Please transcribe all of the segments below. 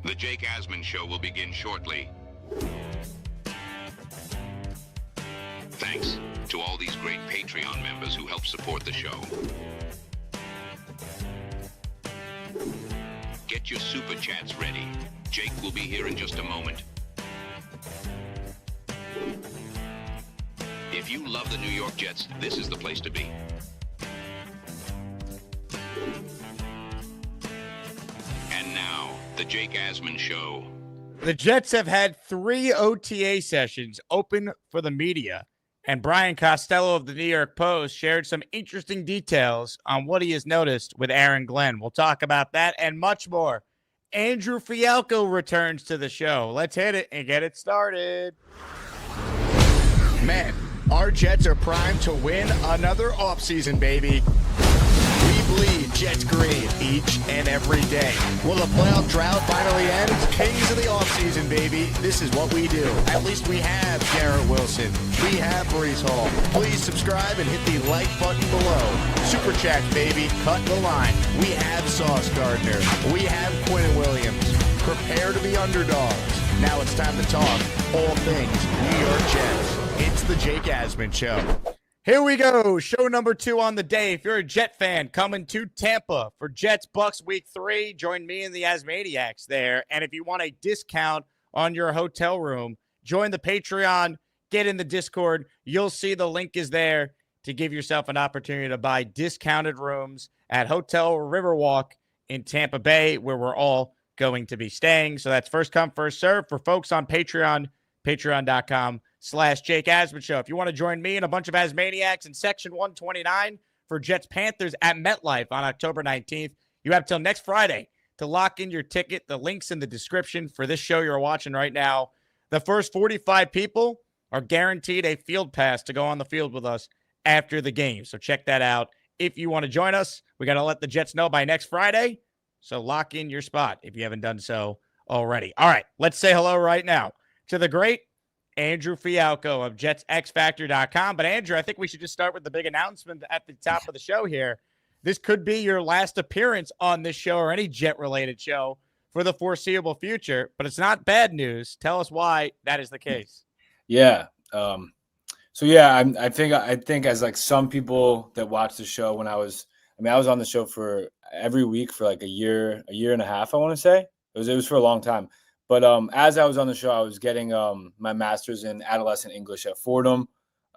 The Jake Asman Show will begin shortly. Thanks to all these great Patreon members who help support the show. Get your super chats ready. Jake will be here in just a moment. If you love the New York Jets, this is the place to be. And now, the Jake Asman Show. The Jets have had 3 OTA sessions open for the media, and Brian Costello of the New York Post shared some interesting details on what he has noticed with Aaron Glenn. We'll talk about that and much more. Andrew Fialkow returns to the show. Let's hit it and get it started. Man, our Jets are primed to win another offseason, baby. We bleed Jets green each and every day. Will the playoff drought finally end? Kings of the offseason, baby. This is what we do. At least we have Garrett Wilson. We have Breece Hall. Please subscribe and hit the like button below. Super chat, baby. Cut the line. We have Sauce Gardner. We have Quinn Williams. Prepare to be underdogs. Now it's time to talk all things New York Jets. It's the Jake Asman Show. Here we go. Show number 2 on the day. If you're a Jet fan coming to Tampa for Jets Bucks Week 3, join me and the AsManiacs there. And if you want a discount on your hotel room, join the Patreon, get in the Discord. You'll see the link is there to give yourself an opportunity to buy discounted rooms at Hotel Riverwalk in Tampa Bay, where we're all going to be staying. So that's first come, first serve for folks on Patreon, patreon.com/Jake Asman Show. If you want to join me and a bunch of Asmaniacs in Section 129 for Jets Panthers at MetLife on October 19th, you have till next Friday to lock in your ticket. The link's in the description for this show you're watching right now. The first 45 people are guaranteed a field pass to go on the field with us after the game. So check that out. If you want to join us, we got to let the Jets know by next Friday. So lock in your spot if you haven't done so already. All right, let's say hello right now to the great Andrew Fialkow of JetsXFactor.com. But Andrew, I think we should just start with the big announcement at the top of the show here. This could be your last appearance on this show or any Jet-related show for the foreseeable future, but it's not bad news. Tell us why that is the case. Yeah. I think as like some people that watch the show I was on the show for every week for like a year and a half, I want to say. It was for a long time. But as I was on the show, I was getting my master's in adolescent English at Fordham.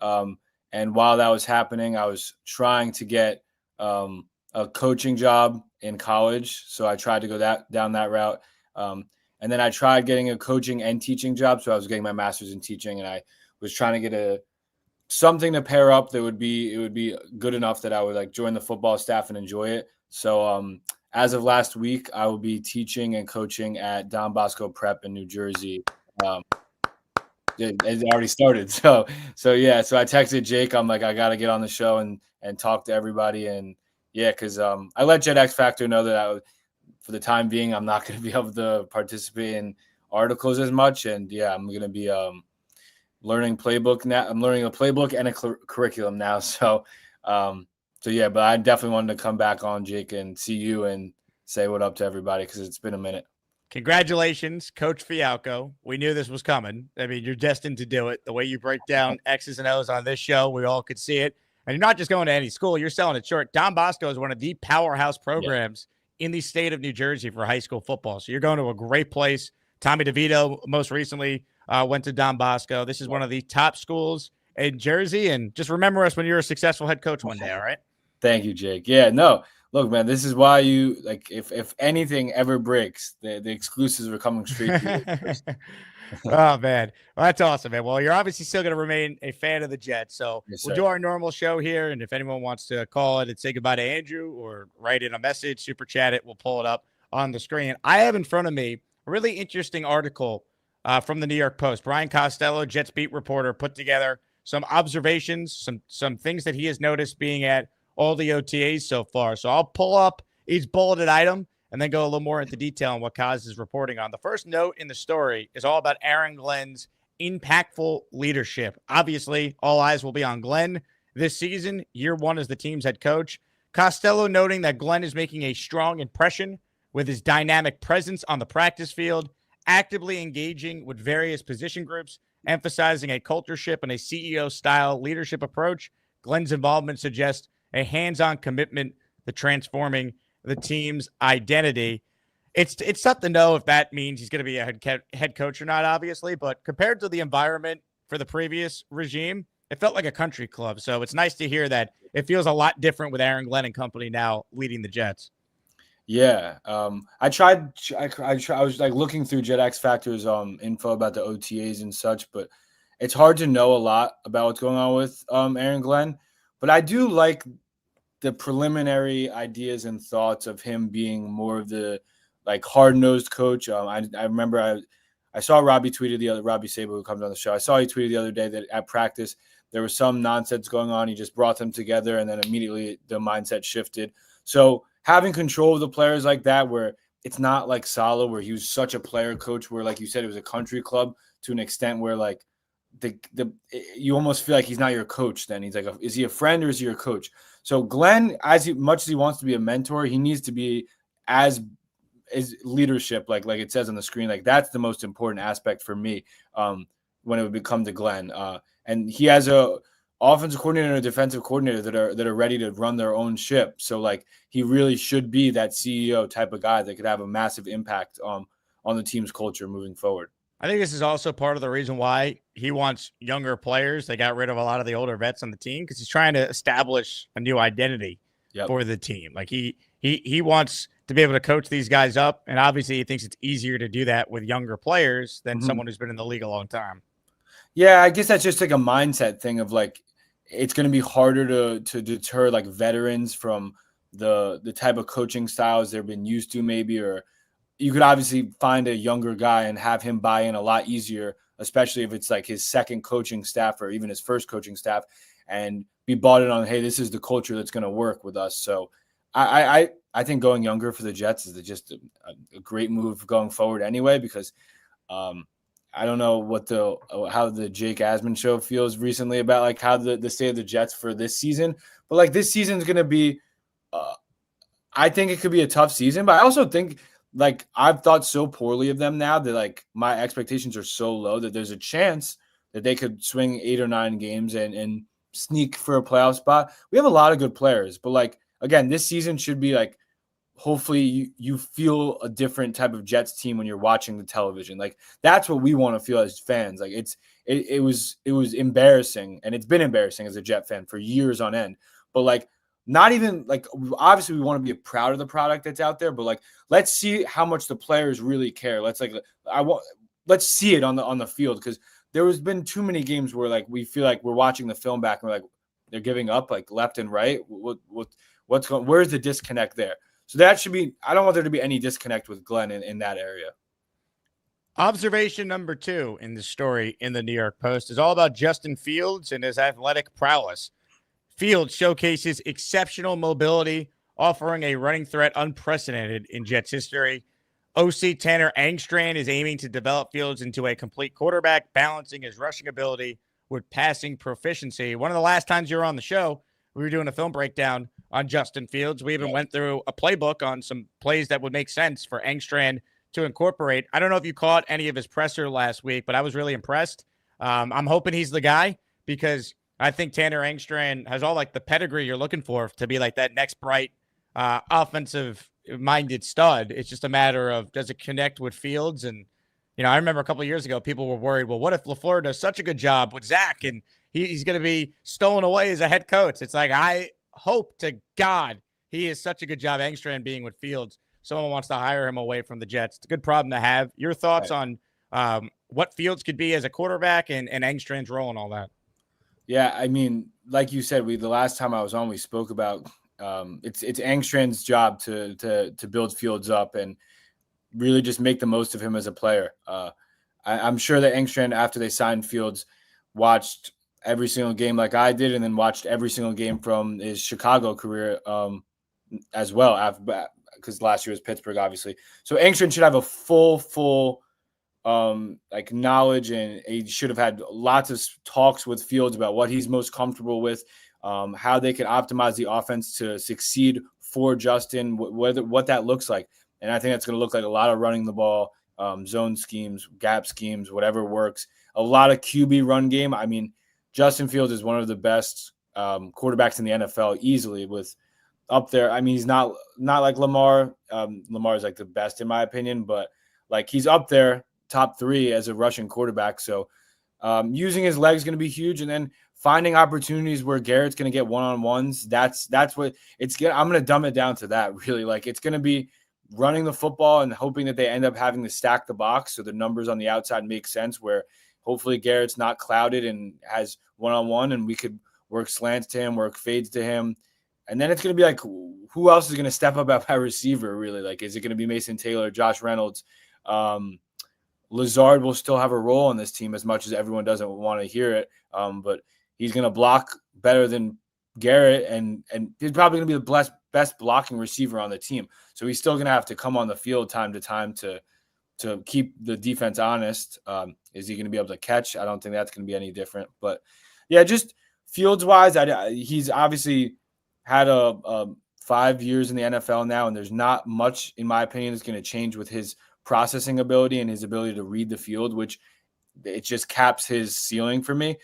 And while that was happening, I was trying to get a coaching job in college. So I tried to go down that route. And then I tried getting a coaching and teaching job. So I was getting my master's in teaching, and I was trying to get something to pair up that would be good enough that I would like join the football staff and enjoy it. So as of last week, I will be teaching and coaching at Don Bosco Prep in New Jersey. It already started. So I texted Jake. I'm like, I got to get on the show and talk to everybody. And yeah, because I let Jet X Factor know that for the time being, I'm not going to be able to participate in articles as much. And yeah, I'm going to be learning playbook now. I'm learning a playbook and a curriculum now. So yeah, but I definitely wanted to come back on, Jake, and see you and say what up to everybody because it's been a minute. Congratulations, Coach Fialkow. We knew this was coming. I mean, you're destined to do it. The way you break down X's and O's on this show, we all could see it. And you're not just going to any school. You're selling it short. Don Bosco is one of the powerhouse programs in the state of New Jersey for high school football. So you're going to a great place. Tommy DeVito most recently went to Don Bosco. This is one of the top schools in Jersey. And just remember us when you're a successful head coach one day, all right? Thank you, Jake. Yeah, no. Look, man, this is why you like if anything ever breaks, the exclusives are coming straight to you. Oh, man. Well, that's awesome, man. Well, you're obviously still going to remain a fan of the Jets. So Yes, we'll sir. do our normal show here. And if anyone wants to call it and say goodbye to Andrew or write in a message, super chat it, we'll pull it up on the screen. I have in front of me a really interesting article from the New York Post. Brian Costello, Jets beat reporter, put together some observations, some things that he has noticed being at all the OTAs so far. So I'll pull up each bulleted item and then go a little more into detail on what Kaz is reporting on. The first note in the story is all about Aaron Glenn's impactful leadership. Obviously, all eyes will be on Glenn this season, year one as the team's head coach. Costello noting that Glenn is making a strong impression with his dynamic presence on the practice field, actively engaging with various position groups, emphasizing a cultureship and a CEO-style leadership approach. Glenn's involvement suggests a hands-on commitment to transforming the team's identity. It's tough to know if that means he's going to be a head coach or not, obviously, but compared to the environment for the previous regime, it felt like a country club. So it's nice to hear that it feels a lot different with Aaron Glenn and company now leading the Jets. Yeah. I was like looking through Jet X Factor's info about the OTAs and such, but it's hard to know a lot about what's going on with Aaron Glenn. But I do like the preliminary ideas and thoughts of him being more of the like hard-nosed coach. I remember I saw Robbie Sabo, who comes on the show. I saw he tweeted the other day that at practice there was some nonsense going on. He just brought them together, and then immediately the mindset shifted. So having control of the players like that, where it's not like Salah, where he was such a player coach, where like you said, it was a country club to an extent where like you almost feel like he's not your coach. Then he's like, is he a friend or is he your coach? So Glenn, much as he wants to be a mentor, he needs to be as leadership, like it says on the screen. Like that's the most important aspect for me when it would become to Glenn. And he has a offensive coordinator and a defensive coordinator that are ready to run their own ship. So like he really should be that CEO type of guy that could have a massive impact on the team's culture moving forward. I think this is also part of the reason why he wants younger players. They got rid of a lot of the older vets on the team because he's trying to establish a new identity for the team. Like he wants to be able to coach these guys up, and obviously he thinks it's easier to do that with younger players than someone who's been in the league a long time. Yeah, I guess that's just like a mindset thing of like it's going to be harder to deter like veterans from the type of coaching styles they've been used to, maybe, or you could obviously find a younger guy and have him buy in a lot easier, especially if it's like his second coaching staff or even his first coaching staff, and be bought in on, hey, this is the culture that's going to work with us. So I think going younger for the Jets is just a great move going forward anyway, because I don't know how the Jake Asman show feels recently about like how the state of the Jets for this season, but like this season is going to be, I think it could be a tough season, but I also think like I've thought so poorly of them now that like my expectations are so low that there's a chance that they could swing 8 or 9 games and sneak for a playoff spot. We have a lot of good players, but like, again, this season should be like, hopefully you feel a different type of Jets team when you're watching the television. Like that's what we want to feel as fans. Like it was embarrassing, and it's been embarrassing as a Jet fan for years on end. But like not even like obviously we want to be proud of the product that's out there, but like let's see how much the players really care. Let's see it on the field, because there has been too many games where like we feel like we're watching the film back and we're like they're giving up like left and right. What's going? Where's the disconnect there? So that should be, I don't want there to be any disconnect with Glenn in that area. Observation number 2 in the story in the New York Post is all about Justin Fields and his athletic prowess. Fields showcases exceptional mobility, offering a running threat unprecedented in Jets history. OC Tanner Engstrand is aiming to develop Fields into a complete quarterback, balancing his rushing ability with passing proficiency. One of the last times you were on the show, we were doing a film breakdown on Justin Fields. We even went through a playbook on some plays that would make sense for Engstrand to incorporate. I don't know if you caught any of his presser last week, but I was really impressed. I'm hoping he's the guy, because I think Tanner Engstrand has all like the pedigree you're looking for to be like that next bright offensive-minded stud. It's just a matter of, does it connect with Fields? And, you know, I remember a couple of years ago, people were worried, well, what if LaFleur does such a good job with Zach and he's going to be stolen away as a head coach? It's like, I hope to God he is such a good job, Engstrand, being with Fields. Someone wants to hire him away from the Jets. It's a good problem to have. Your thoughts on what Fields could be as a quarterback and Engstrand's role and all that? Yeah, I mean, like you said, the last time I was on, we spoke about it's Engstrand's job to build Fields up and really just make the most of him as a player. I'm sure that Engstrand, after they signed Fields, watched every single game like I did, and then watched every single game from his Chicago career as well, because last year was Pittsburgh, obviously. So Engstrand should have a full like knowledge, and he should have had lots of talks with Fields about what he's most comfortable with, how they can optimize the offense to succeed for Justin, what that looks like. And I think that's going to look like a lot of running the ball, zone schemes, gap schemes, whatever works. A lot of QB run game. I mean, Justin Fields is one of the best quarterbacks in the NFL easily with up there. I mean, he's not like Lamar. Lamar is like the best in my opinion, but like he's up there top 3 as a rushing quarterback. So using his legs is going to be huge. And then finding opportunities where Garrett's going to get one-on-ones. That's what it's going to, I'm going to dumb it down to that really. Like it's going to be running the football and hoping that they end up having to stack the box. So the numbers on the outside make sense where hopefully Garrett's not clouded and has one-on-one and we could work slants to him, work fades to him. And then it's going to be like, who else is going to step up at receiver really? Like, is it going to be Mason Taylor, Josh Reynolds? Lazard will still have a role on this team as much as everyone doesn't want to hear it. But he's going to block better than Garrett, and he's probably going to be the best blocking receiver on the team. So he's still going to have to come on the field time to time to keep the defense honest. Is he going to be able to catch? I don't think that's going to be any different. But, yeah, just Fields-wise, he's obviously had a 5 years in the NFL now, and there's not much, in my opinion, that's going to change with his processing ability and his ability to read the field, which it just caps his ceiling for me.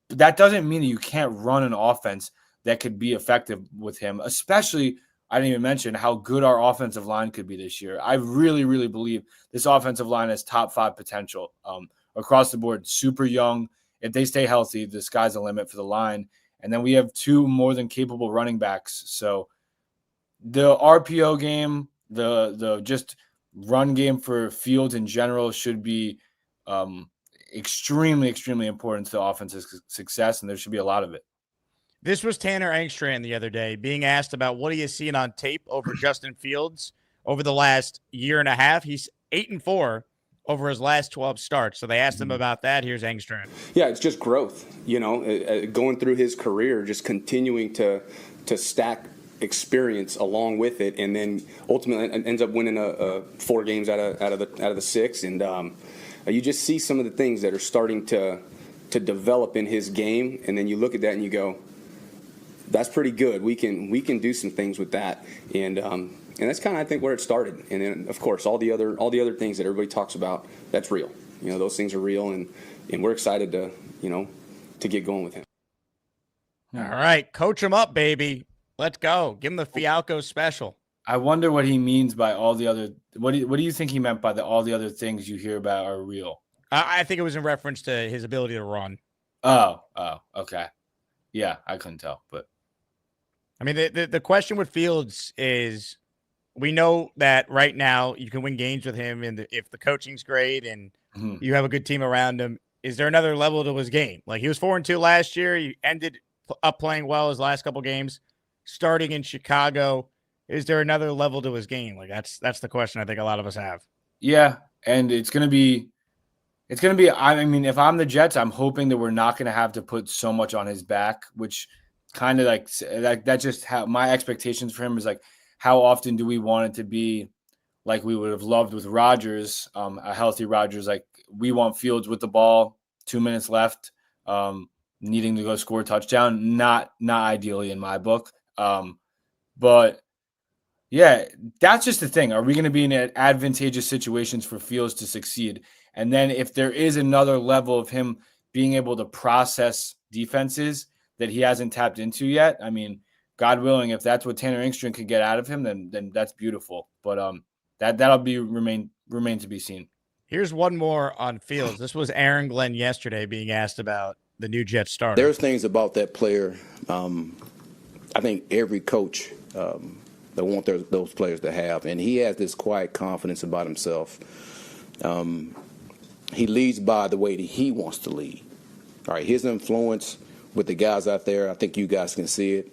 But that doesn't mean that you can't run an offense that could be effective with him, especially I didn't even mention how good our offensive line could be this year. I really, really believe this offensive line has top 5 potential across the board, super young. If they stay healthy, the sky's the limit for the line. And then we have 2 more than capable running backs. So the RPO game, the just run game for Fields in general should be extremely, extremely important to the offense's success, and there should be a lot of it. This was Tanner Engstrand the other day being asked about what are you seeing on tape over Justin Fields over the last year and a half. He's 8-4 over his last 12 starts. So they asked him about that. Here's Engstrand. Yeah, it's just growth, going through his career, just continuing to stack experience along with it, and then ultimately ends up winning 4 games out of the 6. And you just see some of the things that are starting to develop in his game, and then you look at that and you go, that's pretty good. We can do some things with that, and that's kind of, I think, where it started. And then of course all the other things that everybody talks about, that's real. Those things are real, and we're excited to get going with him. All right, coach him up, baby. Let's go. Give him the Fialkow special. I wonder what he means by all the other. What do you think he meant by all the other things you hear about are real? I think it was in reference to his ability to run. Oh, okay. Yeah, I couldn't tell, but I mean, the question with Fields is, we know that right now you can win games with him, and if the coaching's great and you have a good team around him, is there another level to his game? Like, he was 4-2 last year. He ended up playing well his last couple games, starting in Chicago. Is there another level to his game? Like, that's the question I think a lot of us have. Yeah, and it's gonna be. I mean, if I'm the Jets, I'm hoping that we're not gonna have to put so much on his back, which kind of like that. Just how my expectations for him is like, how often do we want it to be like we would have loved with Rodgers, a healthy Rodgers? Like, we want Fields with the ball, 2 minutes left, needing to go score a touchdown. Not ideally in my book, but. Yeah, that's just the thing. Are we going to be in advantageous situations for Fields to succeed? And then if there is another level of him being able to process defenses that he hasn't tapped into yet, I mean, God willing, if that's what Tanner Engstrand could get out of him, then that's beautiful. But that'll remain to be seen. Here's one more on Fields. This was Aaron Glenn yesterday being asked about the new Jets starter. There's things about that player. I think every coach that want those players to have. And he has this quiet confidence about himself. He leads by the way that he wants to lead. All right, his influence with the guys out there, I think you guys can see it.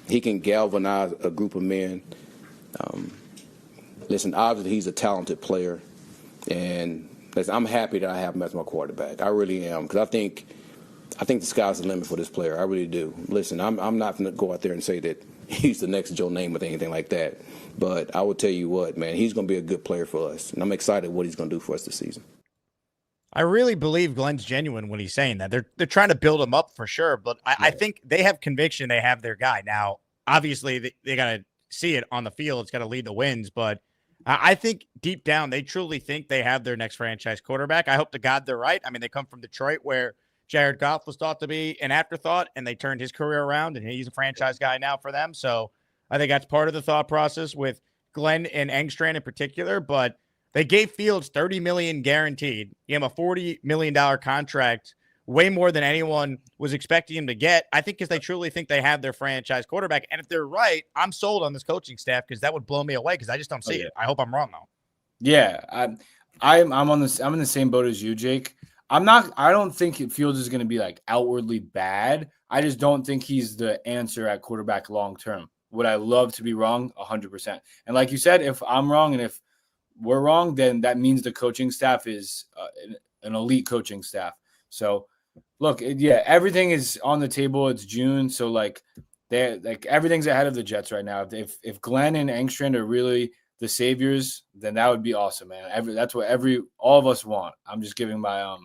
He can galvanize a group of men. Listen, obviously he's a talented player. And listen, I'm happy that I have him as my quarterback. I really am, because I think the sky's the limit for this player. I really do. Listen, I'm not going to go out there and say that he's the next Joe Namath or anything like that. But I will tell you what, man, he's going to be a good player for us. And I'm excited what he's going to do for us this season. I really believe Glenn's genuine when he's saying that. They're trying to build him up for sure. But I think they have conviction they have their guy. Now, obviously, they got to see it on the field. It's got to lead the wins. But I think deep down, they truly think they have their next franchise quarterback. I hope to God they're right. I mean, they come from Detroit where Jared Goff was thought to be an afterthought, and they turned his career around, and he's a franchise guy now for them. So I think that's part of the thought process with Glenn and Engstrand in particular. But they gave Fields $30 million guaranteed. He gave him a $40 million contract, way more than anyone was expecting him to get. I think because they truly think they have their franchise quarterback. And if they're right, I'm sold on this coaching staff because that would blow me away because I just don't see it. I hope I'm wrong though. Yeah, I'm on this. I'm in the same boat as you, Jake. I don't think Fields is going to be like outwardly bad. I just don't think he's the answer at quarterback long term. Would I love to be wrong? 100%. And like you said, if I'm wrong and if we're wrong, then that means the coaching staff is an elite coaching staff. So look, everything is on the table. It's June. So like everything's ahead of the Jets right now. If Glenn and Engstrand are really the saviors, then that would be awesome, man. That's what all of us want. I'm just giving my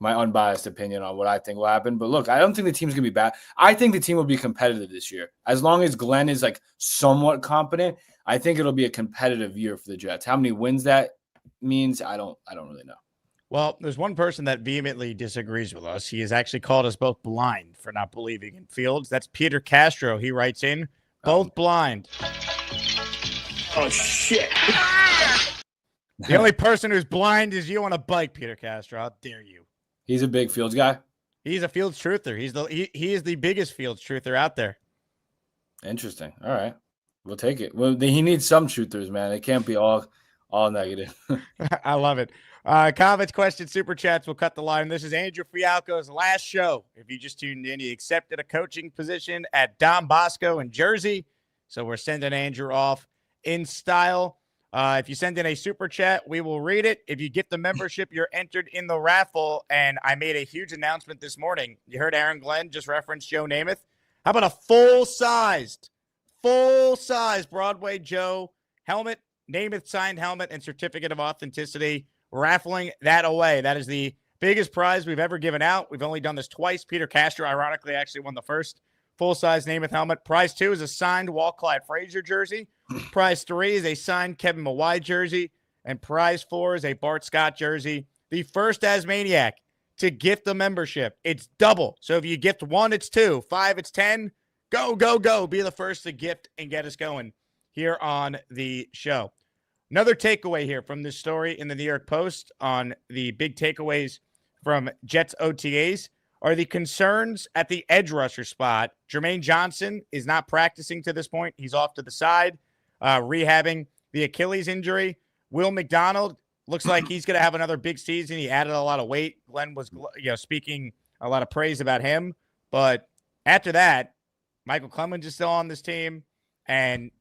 unbiased opinion on what I think will happen. But look, I don't think the team's gonna be bad. I think the team will be competitive this year. As long as Glenn is like somewhat competent, I think it'll be a competitive year for the Jets. How many wins that means, I don't really know. Well, there's one person that vehemently disagrees with us. He has actually called us both blind for not believing in Fields. That's Peter Castro. He writes in, both blind. Oh, shit. The only person who's blind is you on a bike, Peter Castro. How dare you? He's a big Fields guy. He's a Fields truther. He is the biggest Fields truther out there. Interesting. All right. We'll take it. Well, he needs some truthers, man. It can't be all negative. I love it. Comments, questions, super chats. We'll cut the line. This is Andrew Fialkow's last show. If you just tuned in, he accepted a coaching position at Don Bosco in Jersey. So we're sending Andrew off in style. If you send in a super chat, we will read it. If you get the membership, you're entered in the raffle. And I made a huge announcement this morning. You heard Aaron Glenn just reference Joe Namath. How about a full-sized Broadway Joe helmet, Namath signed helmet, and certificate of authenticity? Raffling that away. That is the biggest prize we've ever given out. We've only done this twice. Peter Castro, ironically, actually won the first full-size Namath helmet. Prize 2 is a signed Walt Clyde Frazier jersey. Prize 3 is a signed Kevin Mawai jersey. And prize 4 is a Bart Scott jersey. The first Asmaniac to gift the membership. It's double. So if you gift 1, it's 2. 5, it's 10. Go, go, go. Be the first to gift and get us going here on the show. Another takeaway here from this story in the New York Post on the big takeaways from Jets OTAs are the concerns at the edge rusher spot. Jermaine Johnson is not practicing to this point. He's off to the side, rehabbing the Achilles injury. Will McDonald looks like he's going to have another big season. He added a lot of weight. Glenn was speaking a lot of praise about him. But after that, Michael Clemens is still on this team. And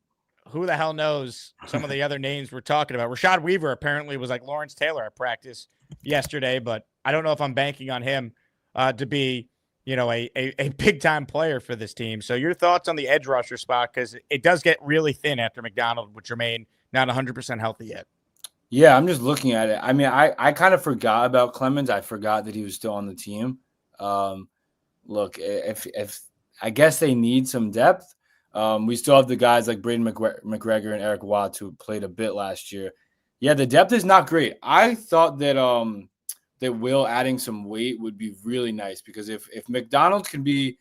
who the hell knows some of the other names we're talking about. Rashad Weaver apparently was like Lawrence Taylor at practice yesterday, but I don't know if I'm banking on him to be, a big-time player for this team. So your thoughts on the edge rusher spot, because it does get really thin after McDonald, which remain not 100% healthy yet. Yeah, I'm just looking at it. I mean, I kind of forgot about Clemens. I forgot that he was still on the team. Look, if I guess they need some depth. We still have the guys like Braden McGregor and Eric Watts who played a bit last year. Yeah, the depth is not great. I thought that that Will adding some weight would be really nice because if McDonald can be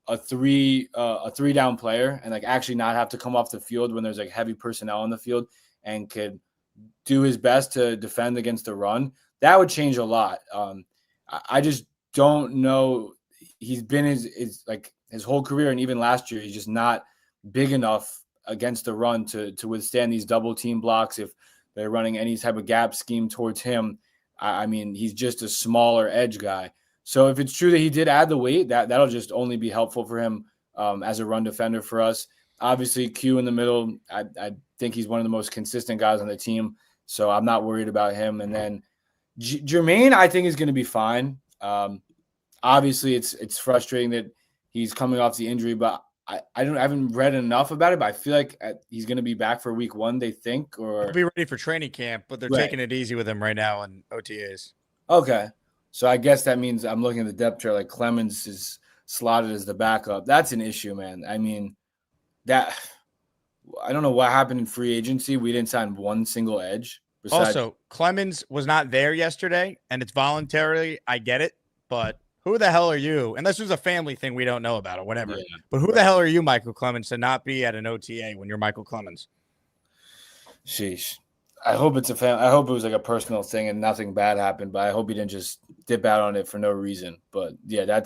a three down player and like actually not have to come off the field when there's like heavy personnel on the field and could do his best to defend against the run, that would change a lot. I just don't know. He's been his whole career and even last year, he's just not big enough against the run to withstand these double team blocks. If they're running any type of gap scheme towards him, I mean, he's just a smaller edge guy. So if it's true that he did add the weight, that'll just only be helpful for him as a run defender for us. Obviously, Q in the middle, I think he's one of the most consistent guys on the team, so I'm not worried about him. And then Jermaine, I think, is going to be fine. Obviously, it's frustrating that he's coming off the injury, but I haven't read enough about it, but I feel like he's going to be back for week 1, they think. Or he'll be ready for training camp, but they're taking it easy with him right now in OTAs. Okay. So I guess that means I'm looking at the depth chart, like Clemens is slotted as the backup. That's an issue, man. I mean, I don't know what happened in free agency. We didn't sign one single edge. Also, Clemens was not there yesterday, and it's voluntarily. I get it, but who the hell are you? And this was a family thing we don't know about or whatever. Yeah, but who the hell are you, Michael Clemens, to not be at an OTA when you're Michael Clemens? Sheesh. I hope it's I hope it was like a personal thing and nothing bad happened, but I hope he didn't just dip out on it for no reason. But yeah,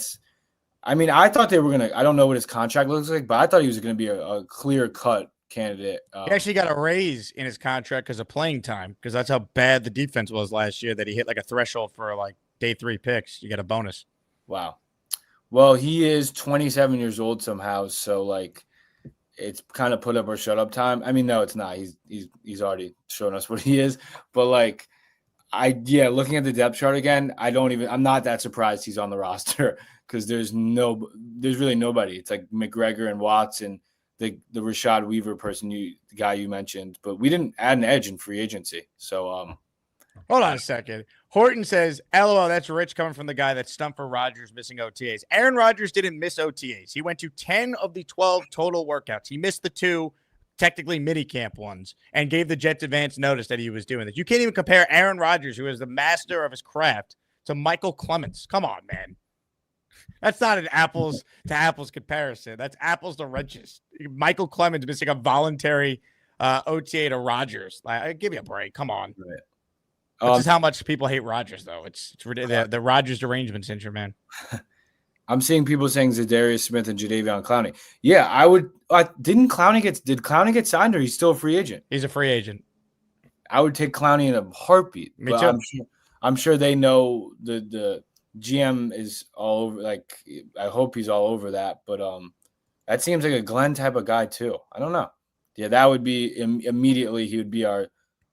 I mean, I thought they were going to, I don't know what his contract looks like, but I thought he was going to be a clear cut candidate. He actually got a raise in his contract because of playing time, because that's how bad the defense was last year that he hit like a threshold for like day 3 picks. You get a bonus. Wow. Well, he is 27 years old somehow, so like it's kind of put up or shut up time. I mean, no, it's not. He's already shown us what he is, but like looking at the depth chart again, I'm not that surprised he's on the roster because there's really nobody. It's like McGregor and Watts and the Rashad Weaver the guy you mentioned, but we didn't add an edge in free agency. So hold on a second. Horton says, LOL, that's rich coming from the guy that stumped for Rodgers missing OTAs. Aaron Rodgers didn't miss OTAs. He went to 10 of the 12 total workouts. He missed the 2 technically minicamp ones and gave the Jets advance notice that he was doing this. You can't even compare Aaron Rodgers, who is the master of his craft, to Michael Clemens. Come on, man. That's not an apples to apples comparison. That's apples to oranges. Michael Clemens missing a voluntary OTA to Rodgers. Like, give me a break. Come on. Right. This is how much people hate Rodgers, though. It's the Rodgers derangement syndrome, man. I'm seeing people saying Zadarius Smith and Jadeveon Clowney. Yeah, I would. Did Clowney get signed, or he's still a free agent? He's a free agent. I would take Clowney in a heartbeat. Me too. I'm sure they know the GM is all over. Like, I hope he's all over that. But that seems like a Glenn type of guy too. I don't know. Yeah, that would be immediately. He would be our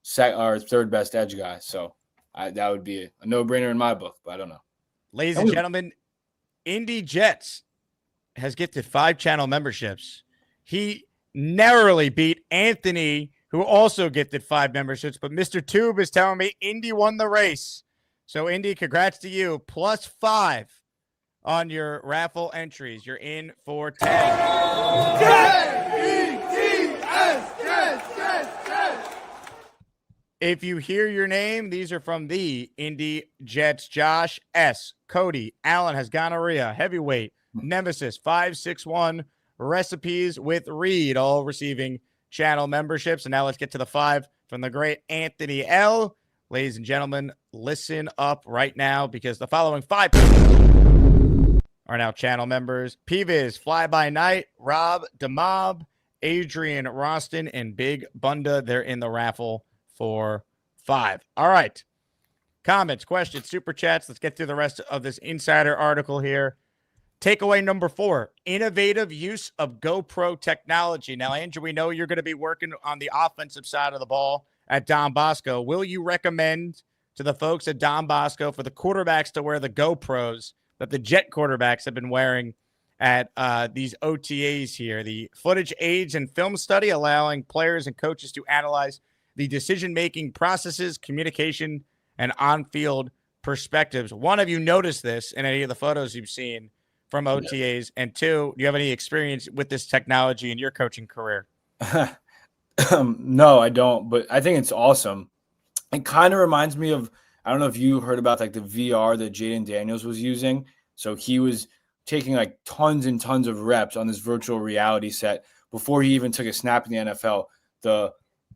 third best edge guy. So that would be a no-brainer in my book, but I don't know. Ladies and gentlemen, IndyJets has gifted 5 channel memberships. He narrowly beat Anthony, who also gifted 5 memberships, but Mr. Tube is telling me Indy won the race. So Indy, congrats to you. Plus 5 on your raffle entries. You're in for 10. If you hear your name, these are from the IndyJets. Josh S., Cody, Allen has gonorrhea, heavyweight, Nemesis, 561, recipes with Reed, all receiving channel memberships. And now let's get to the 5 from the great Anthony L. Ladies and gentlemen, listen up right now because the following 5 are now channel members. Peeviz, Fly By Night, Rob DeMob, Adrian Roston, and Big Bunda. They're in the raffle for 5. All right. Comments, questions, super chats. Let's get through the rest of this insider article here. Takeaway number 4, innovative use of GoPro technology. Now, Andrew, we know you're going to be working on the offensive side of the ball at Don Bosco. Will you recommend to the folks at Don Bosco for the quarterbacks to wear the GoPros that the Jet quarterbacks have been wearing at these OTAs here? The footage aids and film study allowing players and coaches to analyze the decision-making processes, communication, and on-field perspectives. One, have you noticed this in any of the photos you've seen from OTAs? And 2, do you have any experience with this technology in your coaching career? No, I don't, but I think it's awesome. It kind of reminds me of, I don't know if you heard about like the VR that Jaden Daniels was using. So he was taking like tons and tons of reps on this virtual reality set before he even took a snap in the NFL.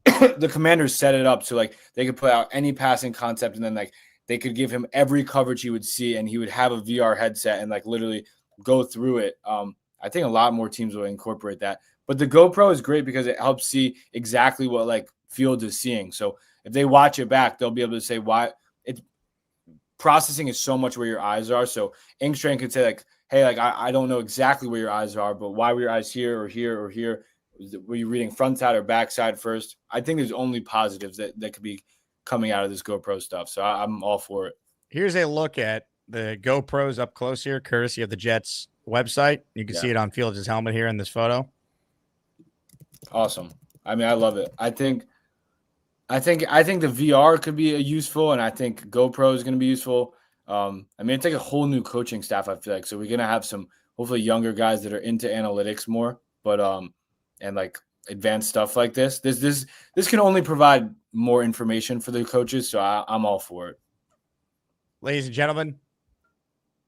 The Commanders set it up so like they could put out any passing concept and then like they could give him every coverage he would see and he would have a VR headset and like literally go through it. I think a lot more teams will incorporate that. But the GoPro is great because it helps see exactly what like Fields is seeing. So if they watch it back, they'll be able to say why it's processing is so much where your eyes are. So Inkstrain could say like, hey, like I don't know exactly where your eyes are, but why were your eyes here or here or here? Were you reading front side or back side first? I think there's only positives that could be coming out of this GoPro stuff. So I'm all for it. Here's a look at the GoPros up close here, courtesy of the Jets website. You can see it on Fields' helmet here in this photo. Awesome. I mean, I love it. I think the VR could be useful, and I think GoPro is going to be useful. I mean, it's like a whole new coaching staff, I feel like. So we're going to have some hopefully younger guys that are into analytics more, but and like advanced stuff like this. This can only provide more information for the coaches, so I'm all for it. Ladies and gentlemen,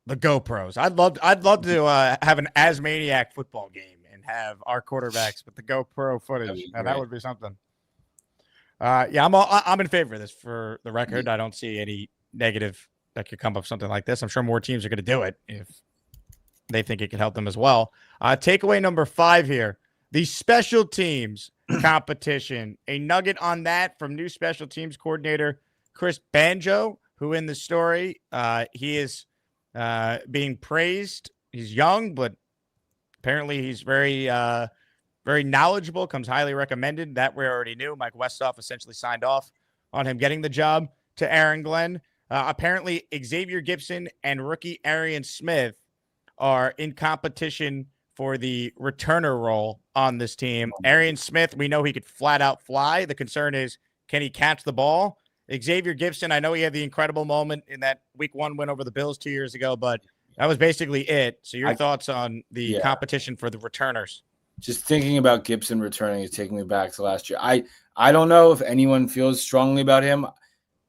the GoPros. I'd love to have an Asmaniac football game and have our quarterbacks with the GoPro footage. Now, that would be something. Yeah, I'm in favor of this. For the record, I don't see any negative that could come up something like this. I'm sure more teams are going to do it if they think it could help them as well. Takeaway number 5 here: the special teams competition. A nugget on that from new special teams coordinator Chris Banjo, who in the story he is being praised. He's young, but apparently he's very knowledgeable, comes highly recommended. That we already knew. Mike Westhoff essentially signed off on him getting the job to Aaron Glenn. Apparently, Xavier Gipson and rookie Arian Smith are in competition for the returner role on this team. Arian Smith, we know he could flat out fly. The concern is, can he catch the ball? Xavier Gipson, I know he had the incredible moment in that week 1 win over the Bills 2 years ago, but that was basically it. So your thoughts on the competition for the returners? Just thinking about Gipson returning is taking me back to last year. I don't know if anyone feels strongly about him.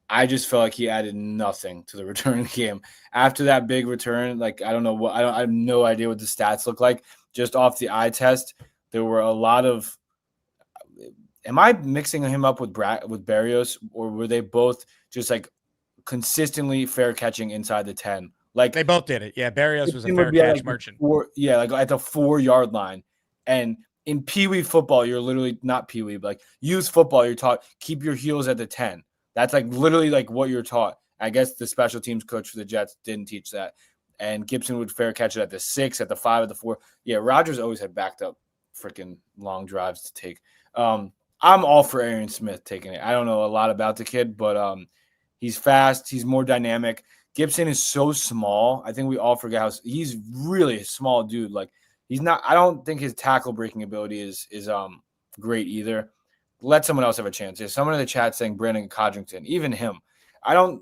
I just felt like he added nothing to the return game. After that big return, like I have no idea what the stats look like. Just off the eye test, there were a lot of. Am I mixing him up with Berrios, or were they both just like consistently fair catching inside the 10? Like they both did it. Yeah, Berrios was a fair catch merchant. Like at the 4-yard line. And in Pee Wee football, you're literally not Pee Wee, but like youth football, you're taught keep your heels at the 10. That's like literally like what you're taught. I guess the special teams coach for the Jets didn't teach that. And Gipson would fair catch it at the 6, at the 5, at the 4. Yeah, Rodgers always had backed up freaking long drives to take. I'm all for Arian Smith taking it. I don't know a lot about the kid, but he's fast. He's more dynamic. Gipson is so small. I think we all forget how he's really a small dude. Like he's not. I don't think his tackle breaking ability is great either. Let someone else have a chance. There's someone in the chat saying Brandon Codrington. Even him. I don't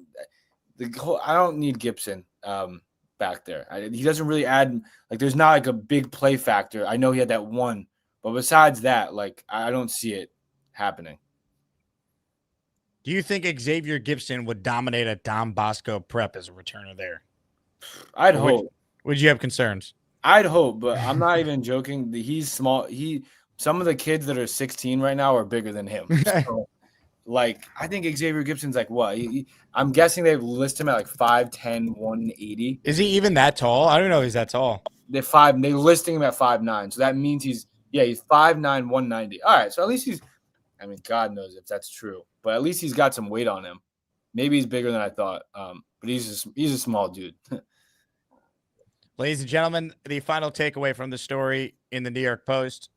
need Gipson back there. He doesn't really add. Like there's not like a big play factor. I know he had that one, but besides that, like I don't see it happening. Do you think Xavier Gipson would dominate a Don Bosco prep as a returner there? I'd hope. Would you have concerns? I'd hope, but I'm not even joking. He's small. Some of the kids that are 16 right now are bigger than him. So, like, I think Xavier Gipson's like what? I'm guessing they list him at like 5'10", 180. Is he even that tall? I don't know he's that tall. They're listing him at 5'9", so that means he's 5'9", 190. All right, so at least I mean, God knows if that's true, but at least he's got some weight on him. Maybe he's bigger than I thought, but he's a small dude. Ladies and gentlemen, the final takeaway from the story in the New York Post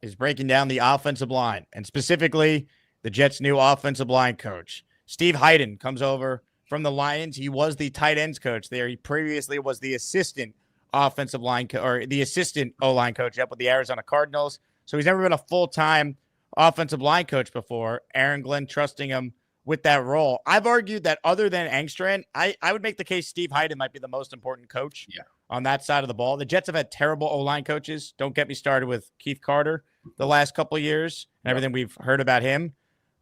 is breaking down the offensive line, and specifically the Jets' new offensive line coach. Steve Hayden comes over from the Lions. He was the tight ends coach there. He previously was the assistant offensive line or the assistant O-line coach up with the Arizona Cardinals. So he's never been a full-time offensive line coach before. Aaron Glenn trusting him with that role. I've argued that other than Engstrand, I would make the case Steve Hayden might be the most important coach on that side of the ball. The Jets have had terrible O-line coaches. Don't get me started with Keith Carter the last couple of years and everything we've heard about him.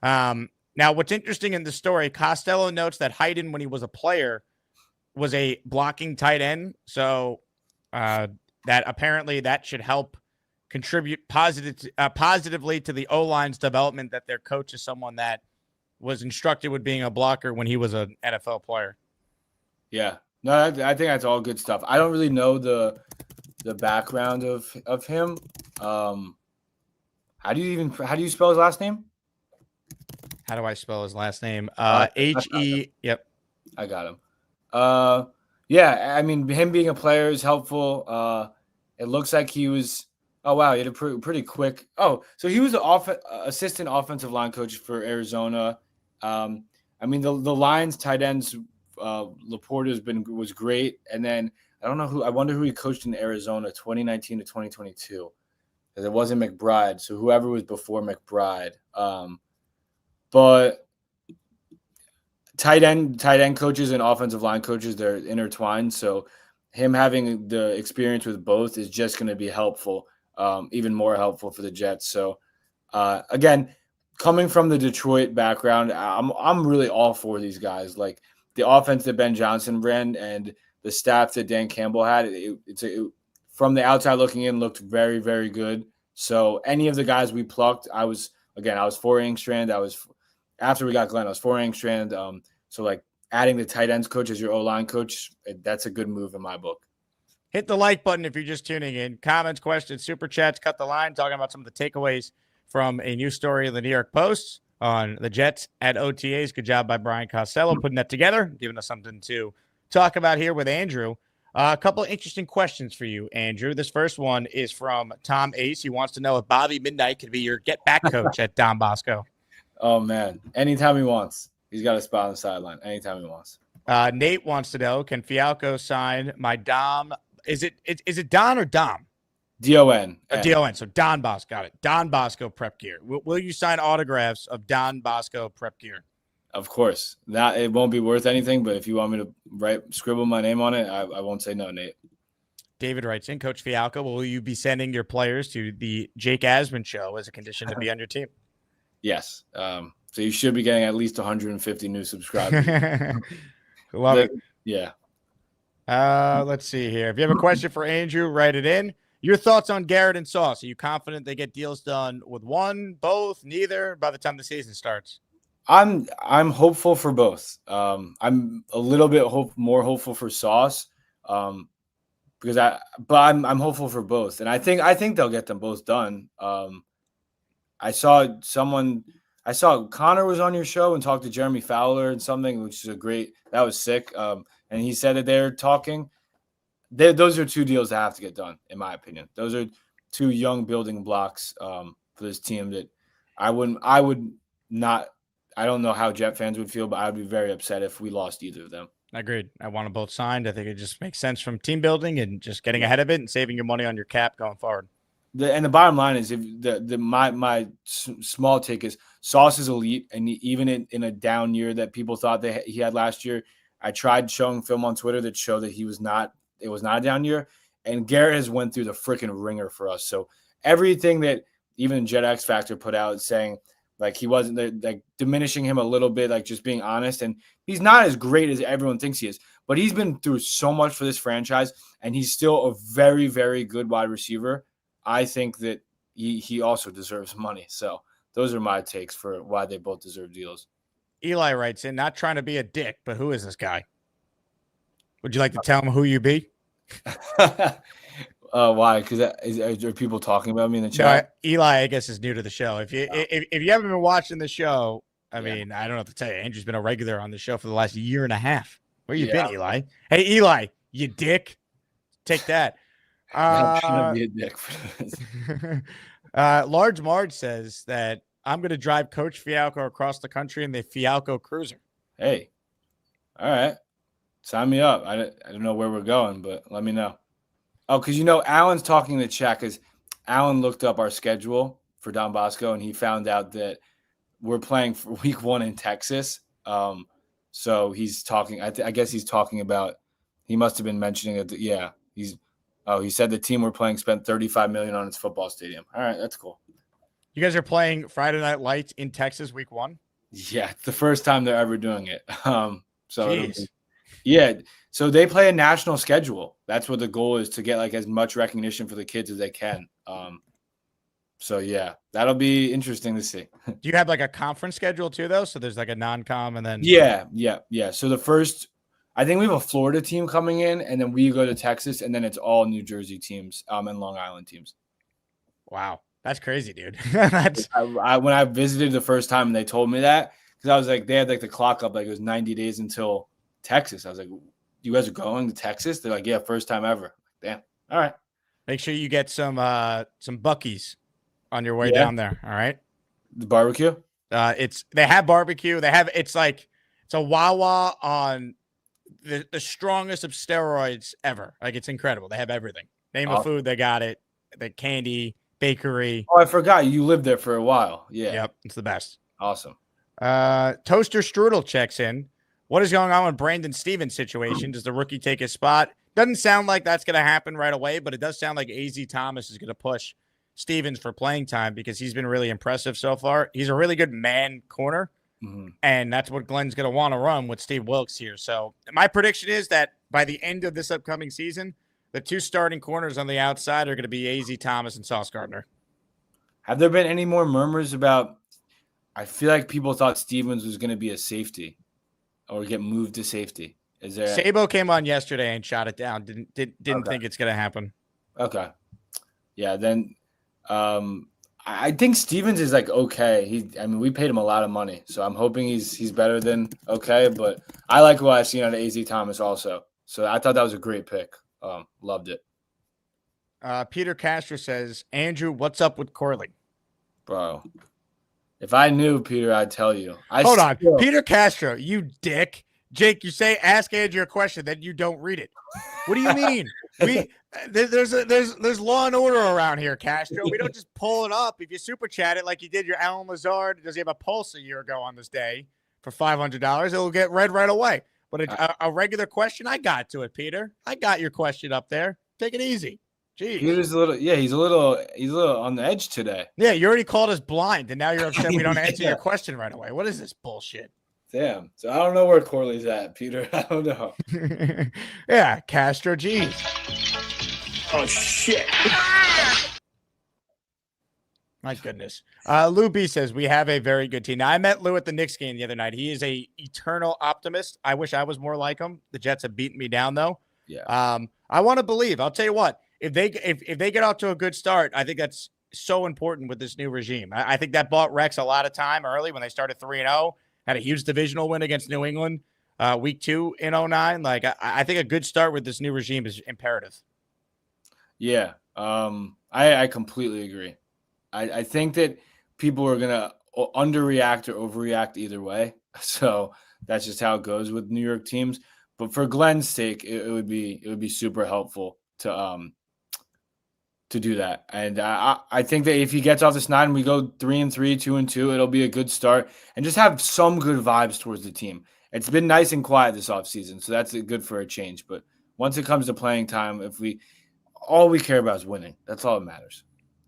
Now, what's interesting in the story, Costello notes that Hayden, when he was a player, was a blocking tight end. So that apparently that should help contribute positively to the O-line's development, that their coach is someone that was instructed with being a blocker when he was an NFL player. Yeah. No, I think that's all good stuff. I don't really know the background of him. How do you spell his last name? How do I spell his last name? H-E. Yep. I got him. Yeah, I mean, him being a player is helpful. It looks like he was. Oh wow, he had a pretty quick. Oh, so he was the assistant offensive line coach for Arizona. I mean, the Lions tight ends, Laporta was great, and then I wonder who he coached in Arizona 2019 to 2022, because it wasn't McBride. So whoever was before McBride. But tight end coaches and offensive line coaches, they're intertwined. So him having the experience with both is just going to be helpful. Even more helpful for the Jets. So Again, coming from the Detroit background, I'm really all for these guys. Like the offense that Ben Johnson ran and the staff that Dan Campbell had, from the outside looking in, looked very, very good. So any of the guys we plucked, I was for Angstrand. After we got Glenn, I was for Angstrand. So like adding the tight ends coach as your O-line coach, that's a good move in my book. Hit the like button if you're just tuning in. Comments, questions, super chats, cut the line, talking about some of the takeaways from a new story in the New York Post on the Jets at OTAs. Good job by Brian Costello putting that together, giving us something to talk about here with Andrew. A couple of interesting questions for you, Andrew. This first one is from Tom Ace. He wants to know if Bobby Midnight could be your get-back coach at Don Bosco. Oh, man. Anytime he wants. He's got a spot on the sideline. Anytime he wants. Nate wants to know, can Fialkow sign my Dom? Is it Don or Dom? D-O-N. D-O-N. So Don Bosco. Got it. Don Bosco prep gear. Will you sign autographs of Don Bosco prep gear? Of course. It won't be worth anything, but if you want me to scribble my name on it, I won't say no, Nate. David writes in, Coach Fialkow, will you be sending your players to the Jake Asman show as a condition to be on your team? Yes. So you should be getting at least 150 new subscribers. Love it. Yeah. Let's see here. If you have a question for Andrew, write it in. Your thoughts on Garrett and Sauce? Are you confident they get deals done with one, both, neither by the time the season starts? I'm hopeful for both. I'm a little bit more hopeful for Sauce, because I'm hopeful for both, and I think they'll get them both done. I saw Connor was on your show and talked to Jeremy Fowler and something, which is that was sick. And he said that they're talking. Those are two deals that have to get done, in my opinion. Those are two young building blocks for this team that I would not. I don't know how Jet fans would feel, but I would be very upset if we lost either of them. Agreed. I want them both signed. I think it just makes sense from team building and just getting ahead of it and saving your money on your cap going forward. And the bottom line is, if my small take is Sauce is elite, and even in a down year that people thought that he had last year, I tried showing film on Twitter that showed that it was not a down year, and Garrett has went through the freaking ringer for us. So everything that even Jet X Factor put out saying like he wasn't like diminishing him a little bit, like just being honest, and he's not as great as everyone thinks he is, but he's been through so much for this franchise, and he's still a very, very good wide receiver. I think that he also deserves money. So those are my takes for why they both deserve deals. Eli writes in, not trying to be a dick, but who is this guy? Would you like to tell him who you be? Why? Because are people talking about me in the chat? No, Eli, I guess, is new to the show. If you haven't been watching the show, I mean, I don't know what to tell you. Andrew's been a regular on the show for the last year and a half. Where you been, Eli? Hey, Eli, you dick. Take that. I'm trying to be a dick. Large Marge says that I'm going to drive Coach Fialkow across the country in the Fialkow Cruiser. Hey, all right. Sign me up. I don't know where we're going, but let me know. Oh, because Alan's talking in the chat because Alan looked up our schedule for Don Bosco, and he found out that we're playing for week 1 in Texas. So he's talking. I guess he's talking about. He must have been mentioning it. He said the team we're playing spent $35 million on its football stadium. All right, that's cool. You guys are playing Friday Night Lights in Texas week 1? Yeah, it's the first time they're ever doing it. So they play a national schedule. That's what the goal is, to get like as much recognition for the kids as they can. So yeah, that'll be interesting to see. Do you have like a conference schedule too, though? So there's like a non-com and then yeah. So the first, I think we have a Florida team coming in, and then we go to Texas, and then it's all New Jersey teams and Long Island teams. Wow, that's crazy, dude. When I visited the first time and they told me that, because I was like, they had like the clock up, like it was 90 days until Texas. I was like, you guys are going to Texas? They're like, yeah, first time ever. Damn. All right. Make sure you get some Buc-ee's on your way down there. All right. The barbecue. They have barbecue. It's a Wawa on the strongest of steroids ever. Like, it's incredible. They have everything. Name of food, they got it. The candy, bakery. Oh, I forgot you lived there for a while. Yeah. Yep. It's the best. Awesome. Toaster Strudel checks in. What is going on with Brandon Stevens' situation? Does the rookie take his spot? Doesn't sound like that's going to happen right away, but it does sound like AZ Thomas is going to push Stevens for playing time because he's been really impressive so far. He's a really good man corner, and that's what Glenn's going to want to run with Steve Wilkes here. So my prediction is that by the end of this upcoming season, the 2 starting corners on the outside are going to be AZ Thomas and Sauce Gardner. Have there been any more murmurs about – I feel like people thought Stevens was going to be a safety or get moved to safety. Is there – Sabo came on yesterday and shot it down. Didn't think it's going to happen. Okay. Yeah, then I think Stevens is like okay. We paid him a lot of money, so I'm hoping he's better than okay. But I like what I've seen out of AZ Thomas also. So I thought that was a great pick. Loved it. Peter Castro says, Andrew, what's up with Corley? Bro, if I knew, Peter, I'd tell you. Hold on. Peter Castro, you dick. Jake, you say ask Andrew a question, then you don't read it. What do you mean? There's law and order around here, Castro. We don't just pull it up. If you super chat it like you did your Alan Lazard, does he have a pulse a year ago on this day for $500? It'll get read right away. But a regular question, I got to it, Peter. I got your question up there. Take it easy. Jeez. Peter's he's a little on the edge today. Yeah, you already called us blind, and now you're upset we don't answer your question right away. What is this bullshit? Damn. So I don't know where Corley's at, Peter. I don't know. Yeah, Castro, geez. Oh, shit. My goodness. Lou B says, we have a very good team. Now, I met Lou at the Knicks game the other night. He is a eternal optimist. I wish I was more like him. The Jets have beaten me down, though. Yeah. I want to believe. I'll tell you what. If they get out to a good start, I think that's so important with this new regime. I think that bought Rex a lot of time early when they started 3-0. Had a huge divisional win against New England week 2 in 2009. Like, I think a good start with this new regime is imperative. Yeah, I completely agree. I think that people are going to underreact or overreact either way. So that's just how it goes with New York teams. But for Glenn's sake, it would be super helpful to do that. And I think that if he gets off this 9, we go 3-3, 2-2, it'll be a good start and just have some good vibes towards the team. It's been nice and quiet this offseason, so that's good for a change. But once it comes to playing time, all we care about is winning. That's all that matters.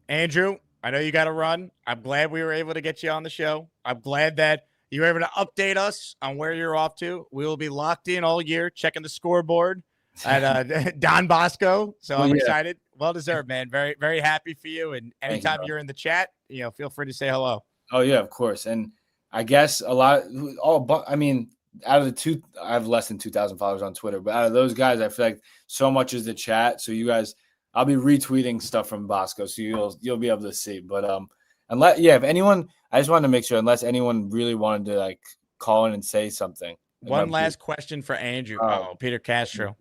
Andrew, I know you got to run. I'm glad we were able to get you on the show. I'm glad that you were able to update us on where you're off to. We will be locked in all year, checking the scoreboard at Don Bosco. So I'm excited. Well deserved, man. Very, very happy for you. And anytime you're in the chat, feel free to say hello. Oh yeah, of course. And I guess out of the 2, I have less than 2,000 followers on Twitter, but out of those guys, I feel like so much is the chat. So you guys, I'll be retweeting stuff from Bosco, so you'll be able to see. But if anyone, I just wanted to make sure, unless anyone really wanted to like call in and say something. One last question for Andrew. Peter Castro.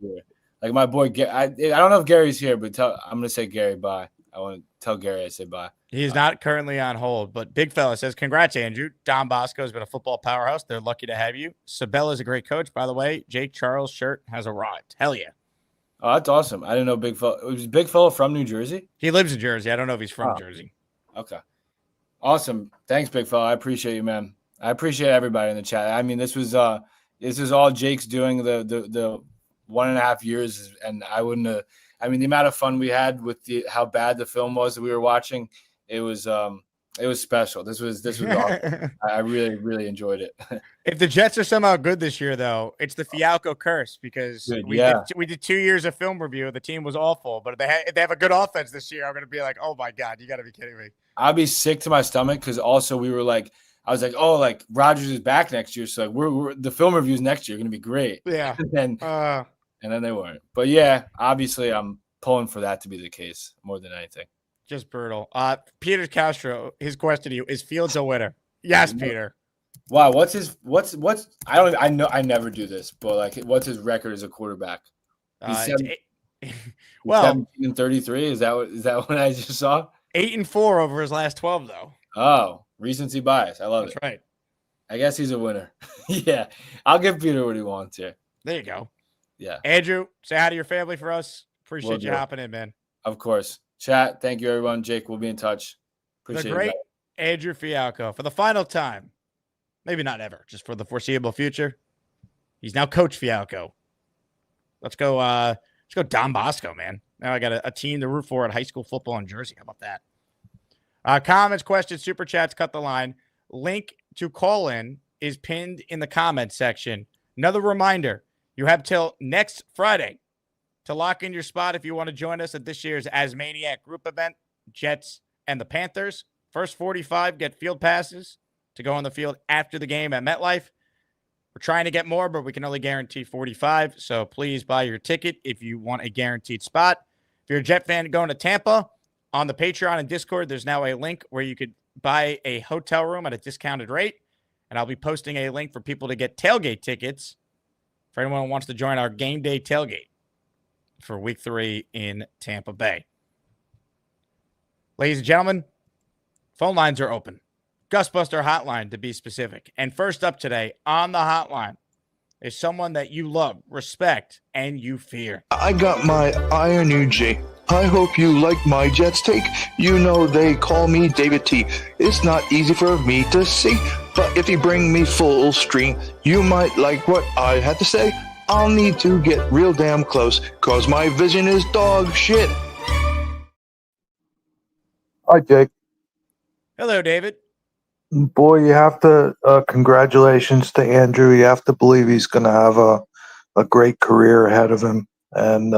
Like my boy, I don't know if Gary's here, but I'm gonna say Gary bye. I want to tell Gary I say bye. He's not currently on hold, but Big Fella says, congrats, Andrew. Don Bosco has been a football powerhouse. They're lucky to have you. Sabella's a great coach, by the way. Jake Charles' shirt has arrived. Hell yeah. Oh, that's awesome. I didn't know Big Fella. Was Big Fella from New Jersey? He lives in Jersey. I don't know if he's from Jersey. Okay. Awesome. Thanks, Big Fella. I appreciate you, man. I appreciate everybody in the chat. I mean, this was all Jake's doing the 1.5 years, and I wouldn't have. I mean, the amount of fun we had with how bad the film was that we were watching, it was special. This was awesome. I really, really enjoyed it. If the Jets are somehow good this year, though, it's the Fialkow curse because we did 2 years of film review. The team was awful, but if they have a good offense this year, I'm going to be like, oh my God, you got to be kidding me. I'll be sick to my stomach because also we were like, I was like, oh, like Rodgers is back next year, so like we're the film reviews next year are going to be great. Yeah, and then they weren't. But yeah, obviously I'm pulling for that to be the case more than anything. Just brutal. Peter Castro, his question to you, is Fields a winner? Yes, Peter. Wow, what's I never do this, but like what's his record as a quarterback? He's 17-33. Is that what I just saw? 8-4 over his last 12, though. Oh, recency bias. I love That's it. Right. I guess he's a winner. Yeah. I'll give Peter what he wants here. There you go. Yeah. Andrew, say hi to your family for us. Appreciate you hopping in, man. Of course. Chat. Thank you, everyone. Jake, we'll be in touch. Appreciate it. The great Andrew Fialkow for the final time. Maybe not ever, just for the foreseeable future. He's now Coach Fialkow. Let's go Don Bosco, man. Now I got a team to root for at high school football in Jersey. How about that? Comments, questions, super chats, cut the line. Link to call in is pinned in the comments section. Another reminder, you have till next Friday to lock in your spot if you want to join us at this year's AsManiac group event, Jets and the Panthers. First 45 get field passes to go on the field after the game at MetLife. We're trying to get more, but we can only guarantee 45. So please buy your ticket if you want a guaranteed spot. If you're a Jet fan going to Tampa, on the Patreon and Discord, there's now a link where you could buy a hotel room at a discounted rate. And I'll be posting a link for people to get tailgate tickets for anyone who wants to join our game day tailgate for week 3 in Tampa Bay. Ladies and gentlemen, phone lines are open. Gusbuster hotline, to be specific. And first up today on the hotline is someone that you love, respect, and you fear. I got my IndyJets. I hope you like my Jets take. You know they call me David T. It's not easy for me to see, but if you bring me full stream, you might like what I had to say. I'll need to get real damn close, cause my vision is dog shit. Hi, Jake. Hello, David. Boy, you have to, congratulations to Andrew. You have to believe he's going to have a great career ahead of him. And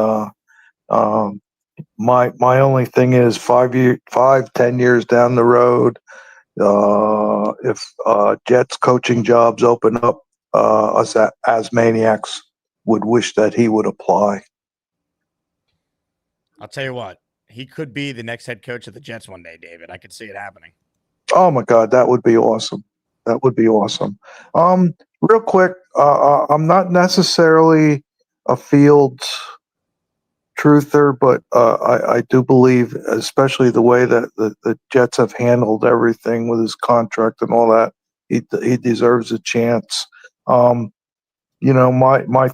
my only thing is 10 years down the road, if Jets coaching jobs open up, us as maniacs would wish that he would apply. I'll tell you what, he could be the next head coach of the Jets one day, David. I could see it happening. Oh my God, that would be awesome. That would be awesome. Real quick, I'm not necessarily a Fields truther, but I do believe, especially the way that the Jets have handled everything with his contract and all that, he deserves a chance. My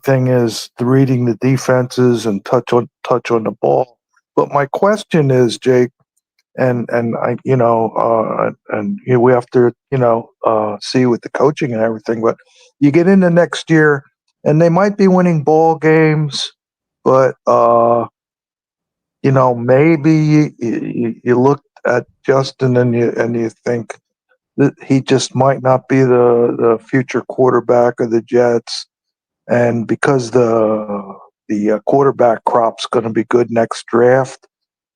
thing is reading the defenses and touch on the ball. But my question is, Jake, and we have to see with the coaching and everything. But you get into next year, and they might be winning ball games, but maybe you look at Justin and you think that he just might not be the future quarterback of the Jets, and because the quarterback crop's going to be good next draft.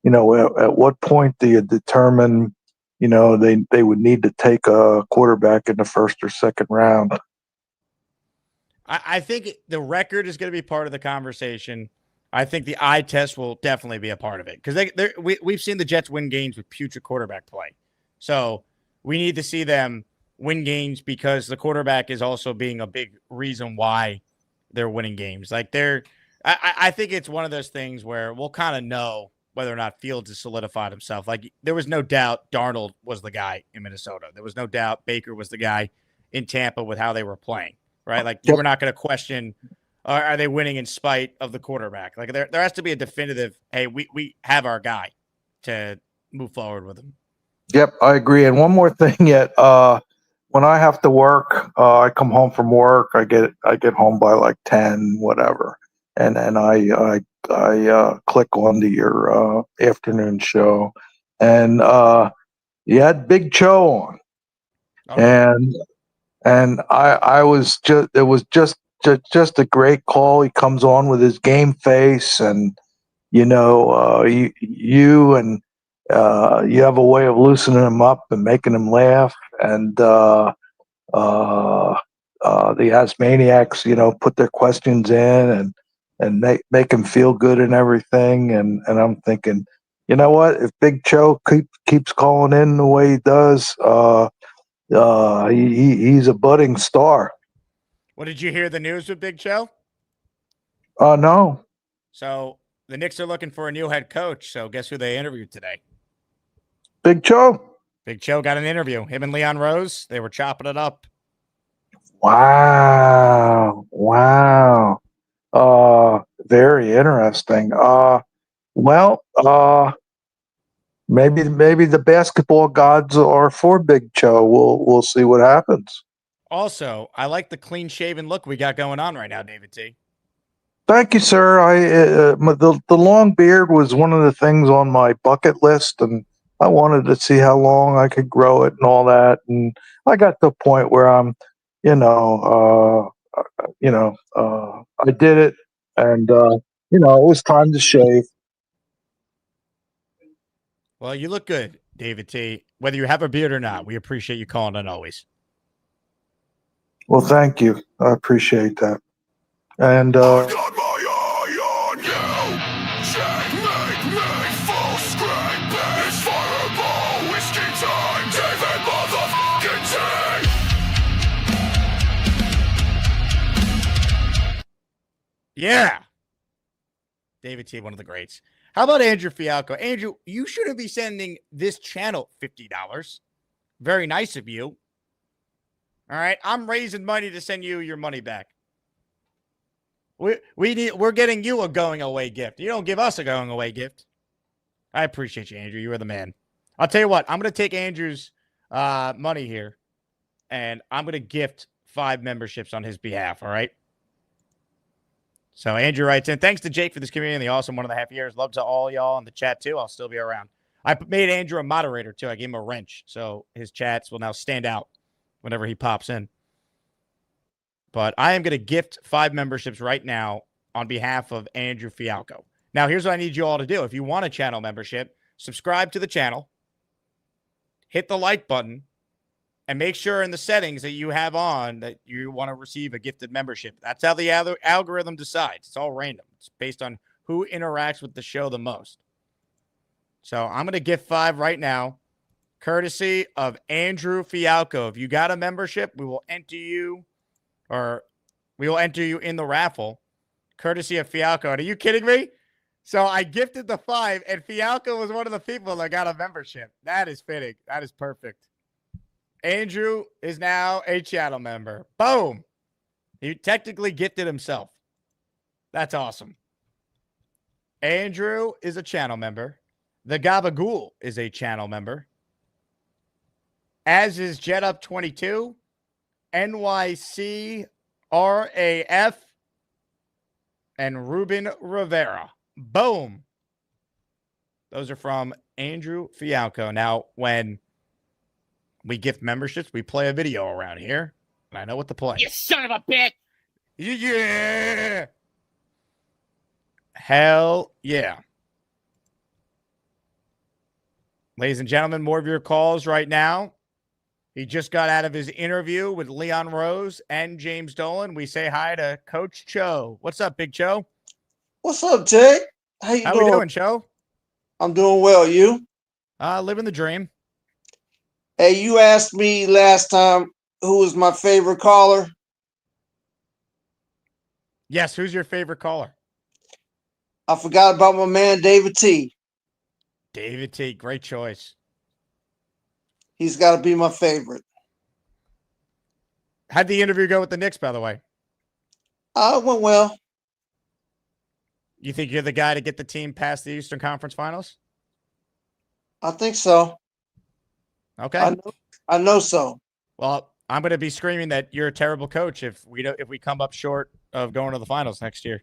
At what point do you determine, they would need to take a quarterback in the first or second round? I think the record is going to be part of the conversation. I think the eye test will definitely be a part of it because we've seen the Jets win games with putrid quarterback play. So we need to see them win games because the quarterback is also being a big reason why they're winning games. I think it's one of those things where we'll kind of know whether or not Fields has solidified himself. There was no doubt Darnold was the guy in Minnesota. There was no doubt Baker was the guy in Tampa with how they were playing, right? We're not going to question, are they winning in spite of the quarterback? There has to be a definitive, hey, we have our guy to move forward with him. Yep, I agree. And one more thing yet, when I have to work, I come home from work, I get home by 10, whatever. And then I click onto your afternoon show, and you had Big Cho on, and I was just it was just a great call. He comes on with his game face, and you have a way of loosening him up and making him laugh, and the Asmaniacs, put their questions in and make him feel good and everything. And I'm thinking, you know what? If Big Cho keeps calling in the way he does, he's a budding star. Well, did you hear the news with Big Cho? No. So the Knicks are looking for a new head coach. So guess who they interviewed today? Big Cho. Big Cho got an interview. Him and Leon Rose, they were chopping it up. Wow. Very interesting. Maybe the basketball gods are for Big Cho. We'll see what happens. Also, I like the clean shaven look we got going on right now, David T. Thank you, sir. The long beard was one of the things on my bucket list, and I wanted to see how long I could grow it and all that. And I got to a point where I'm, I did it, and it was time to shave. Well, you look good, David T. Whether you have a beard or not, we appreciate you calling in always. Well, thank you. I appreciate that. And yeah. David T, one of the greats. How about Andrew Fialkow? Andrew, you shouldn't be sending this channel $50. Very nice of you. All right. I'm raising money to send you your money back. We're getting you a going away gift. You don't give us a going away gift. I appreciate you, Andrew. You are the man. I'll tell you what, I'm going to take Andrew's money here, and I'm going to gift 5 memberships on his behalf. All right. So Andrew writes in, thanks to Jake for this community and the awesome 1.5 years. Love to all y'all in the chat too. I'll still be around. I made Andrew a moderator too. I gave him a wrench, so his chats will now stand out whenever he pops in. But I am going to gift 5 memberships right now on behalf of Andrew Fialkow. Now, here's what I need you all to do. If you want a channel membership, subscribe to the channel, hit the like button, and make sure in the settings that you have on that you want to receive a gifted membership. That's how the algorithm decides. It's all random. It's based on who interacts with the show the most. So I'm going to gift 5 right now, courtesy of Andrew Fialkow. If you got a membership, we will enter you in the raffle, courtesy of Fialkow. Are you kidding me? So I gifted the 5, and Fialkow was one of the people that got a membership. That is fitting. That is perfect. Andrew is now a channel member. Boom. He technically gifted himself. That's awesome. Andrew is a channel member. The Gabagool is a channel member. As is Jet Up 22, NYC RAF, and Ruben Rivera. Boom. Those are from Andrew Fialkow. Now, when we gift memberships, we play a video around here, and I know what to play. You son of a bitch! Yeah! Hell yeah. Ladies and gentlemen, more of your calls right now. He just got out of his interview with Leon Rose and James Dolan. We say hi to Coach Cho. What's up, Big Cho? What's up, Jay? How you How we doing, Cho? I'm doing well. You? Living the dream. Hey, you asked me last time who was my favorite caller. Yes, who's your favorite caller? I forgot about my man, David T. David T. Great choice. He's got to be my favorite. How'd the interview go with the Knicks, by the way? It went well. You think you're the guy to get the team past the Eastern Conference Finals? I think so. Okay. I know so. Well, I'm going to be screaming that you're a terrible coach if we come up short of going to the finals next year.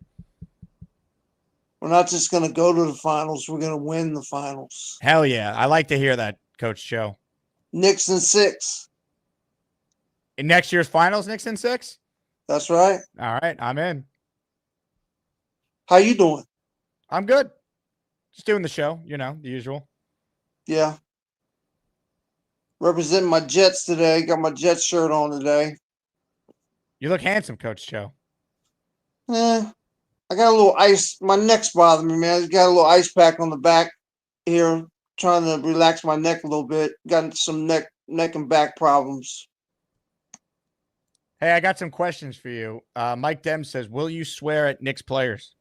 We're not just going to go to the finals. We're going to win the finals. Hell yeah. I like to hear that, Coach Cho. Knicks in 6. In next year's finals, Knicks in 6? That's right. All right. I'm in. How you doing? I'm good. Just doing the show, the usual. Yeah. Representing my Jets today. Got my Jets shirt on today. You look handsome, Coach Cho. I got a little ice. My neck's bothering me, man. I got a little ice pack on the back here, trying to relax my neck a little bit. Got some neck and back problems. Hey, I got some questions for you. Mike Dem says, will you swear at Knicks players?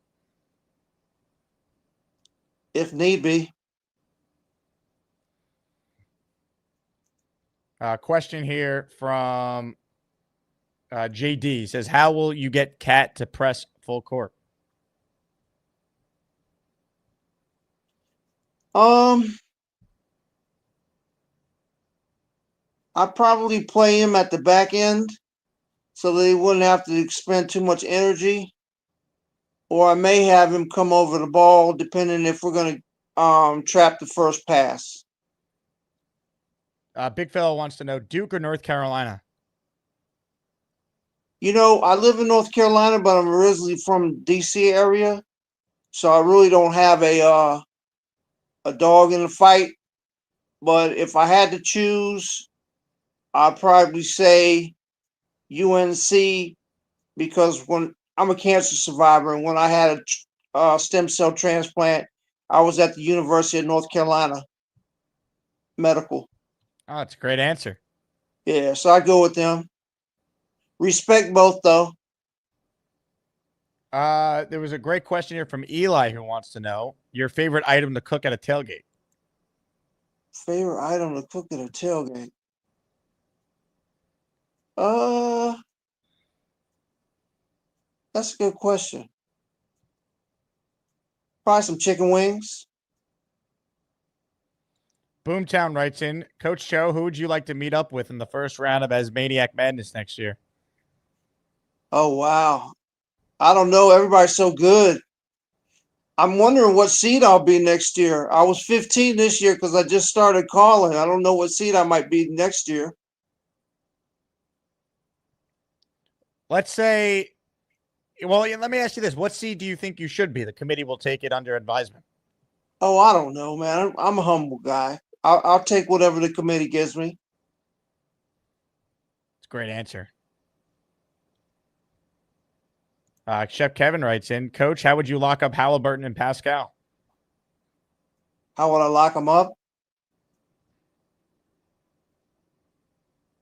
If need be. Question here from JD says, how will you get Cat to press full court? I'd probably play him at the back end so that he wouldn't have to expend too much energy. Or I may have him come over the ball depending if we're going to trap the first pass. Big Fellow wants to know Duke or North Carolina. You know, I live in North Carolina, but I'm originally from DC area, so I really don't have a dog in the fight. But if I had to choose, I'd probably say UNC because when I'm a cancer survivor, and when I had a stem cell transplant, I was at the University of North Carolina Medical. Oh, that's a great answer. Yeah, so I go with them. Respect both though. There was a great question here from Eli who wants to know your favorite item to cook at a tailgate. Favorite item to cook at a tailgate? Uh, that's a good question. Probably some chicken wings. Boomtown writes in, Coach Cho, who would you like to meet up with in the first round of Asmaniac Madness next year? Oh wow. I don't know. Everybody's so good. I'm wondering what seed I'll be next year. I was 15 this year because I just started calling. I don't know what seed I might be next year. Let's say, well, let me ask you this. What seed do you think you should be? The committee will take it under advisement. Oh, I don't know, man. I'm a humble guy. I'll take whatever the committee gives me. It's a great answer. Chef Kevin writes in, Coach, how would you lock up Halliburton and Pascal? How would I lock them up?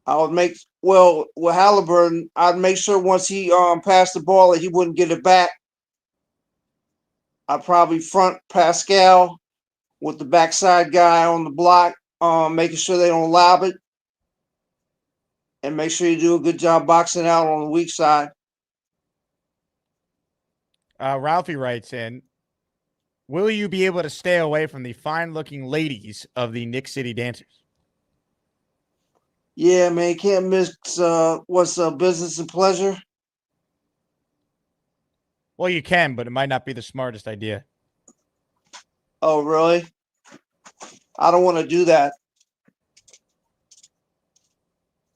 I would make with Halliburton. I'd make sure once he passed the ball that he wouldn't get it back. I'd probably front Pascal with the backside guy on the block, making sure they don't lob it, and make sure you do a good job boxing out on the weak side. Ralphie writes in, will you be able to stay away from the fine-looking ladies of the Knicks City Dancers? Yeah, man, can't mix what's business and pleasure. Well, you can, but it might not be the smartest idea. Oh, really? I don't want to do that.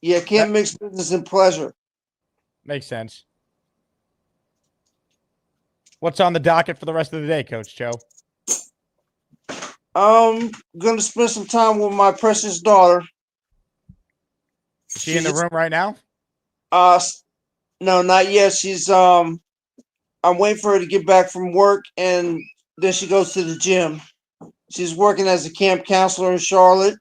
Yeah, can't mix business and pleasure. Makes sense. What's on the docket for the rest of the day, Coach Cho? Gonna spend some time with my precious daughter. Is she in the room right now? No, not yet. She's I'm waiting for her to get back from work, and then she goes to the gym. She's working as a camp counselor in Charlotte,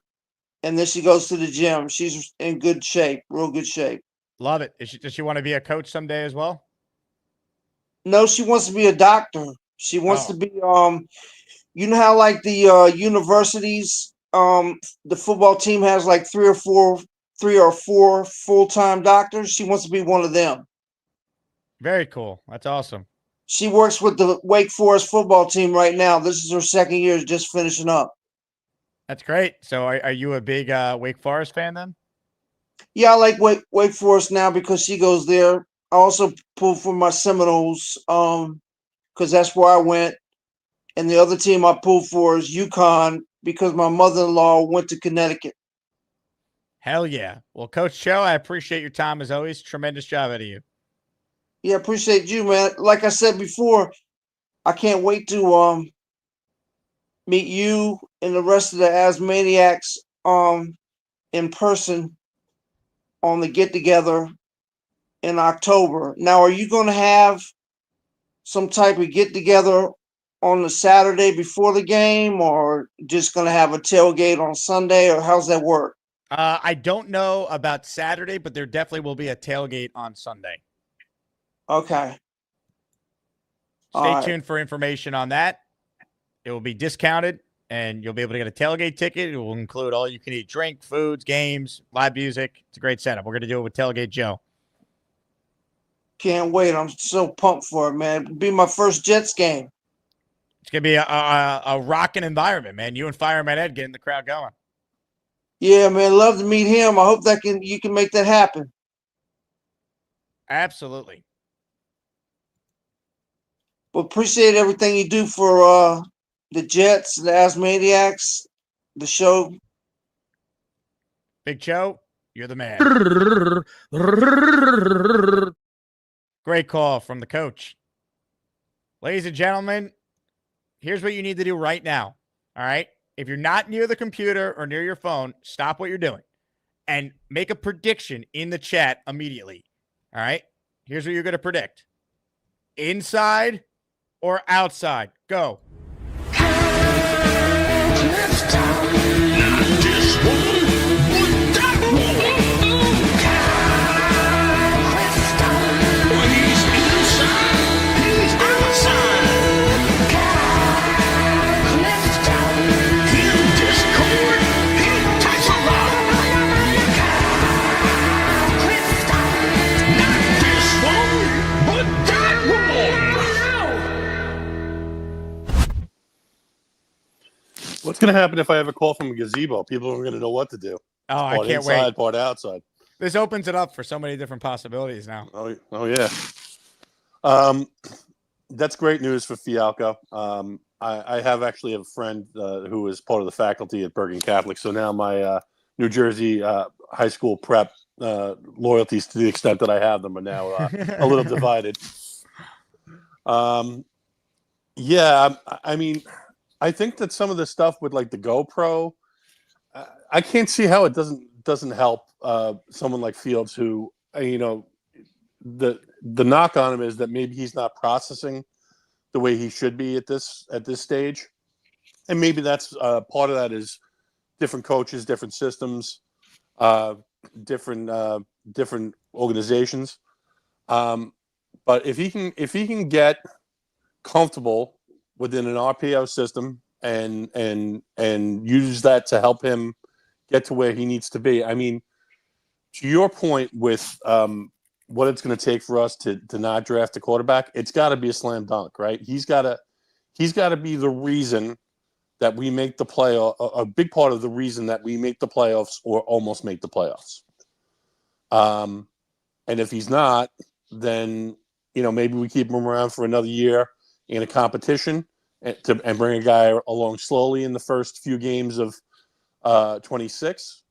and then she goes to the gym. She's in good shape, real good shape. Love it. Does she want to be a coach someday as well? No, she wants to be a doctor. She wants to be you know how like the universities, the football team has like three or four full-time doctors. She wants to be one of them. Very cool. That's awesome. She works with the Wake Forest football team right now. This is her second year, just finishing up. That's great. So are you a big Wake Forest fan then? Yeah, I like Wake Forest now because she goes there. I also pull for my Seminoles, because that's where I went. And the other team I pull for is UConn because my mother-in-law went to Connecticut. Hell yeah. Well, Coach Cho, I appreciate your time as always. Tremendous job out of you. Yeah, appreciate you, man. Like I said before, I can't wait to meet you and the rest of the Asmaniacs in person on the get together in October. Now, are you going to have some type of get together on the Saturday before the game, or just going to have a tailgate on Sunday, or how's that work? I don't know about Saturday, but there definitely will be a tailgate on Sunday. Okay. Stay tuned for information on that. It will be discounted, and you'll be able to get a tailgate ticket. It will include all you can eat drink, foods, games, live music. It's a great setup. We're going to do it with Tailgate Joe. Can't wait. I'm so pumped for it, man. It'll be my first Jets game. It's going to be a rocking environment, man. You and Fireman Ed getting the crowd going. Yeah, man. Love to meet him. I hope you can make that happen. Absolutely. Well, appreciate everything you do for the Jets, the Asmaniacs, the show. Big Cho, you're the man. Great call from the coach. Ladies and gentlemen, here's what you need to do right now. All right. If you're not near the computer or near your phone, stop what you're doing and make a prediction in the chat immediately. All right. Here's what you're going to predict: inside or outside. Go. What's going to happen if I have a call from a gazebo? People are going to know what to do. Oh, I Part can't inside, wait. part outside. This opens it up for so many different possibilities now. Oh yeah. That's great news for Fialkow. I have actually a friend who is part of the faculty at Bergen Catholic. So now my New Jersey high school prep loyalties, to the extent that I have them, are now a little divided. Yeah, I mean, I think that some of the stuff with like the GoPro, I can't see how it doesn't help someone like Fields, who the knock on him is that maybe he's not processing the way he should be at this stage, and maybe that's part of that is different coaches, different systems, different organizations. But if he can get comfortable within an RPO system and use that to help him get to where he needs to be. I mean, to your point with what it's going to take for us to not draft a quarterback, it's got to be a slam dunk, right? He's got to be the reason that we make the playoff, a big part of the reason that we make the playoffs or almost make the playoffs. And if he's not, then maybe we keep him around for another year in a competition and bring a guy along slowly in the first few games of 26,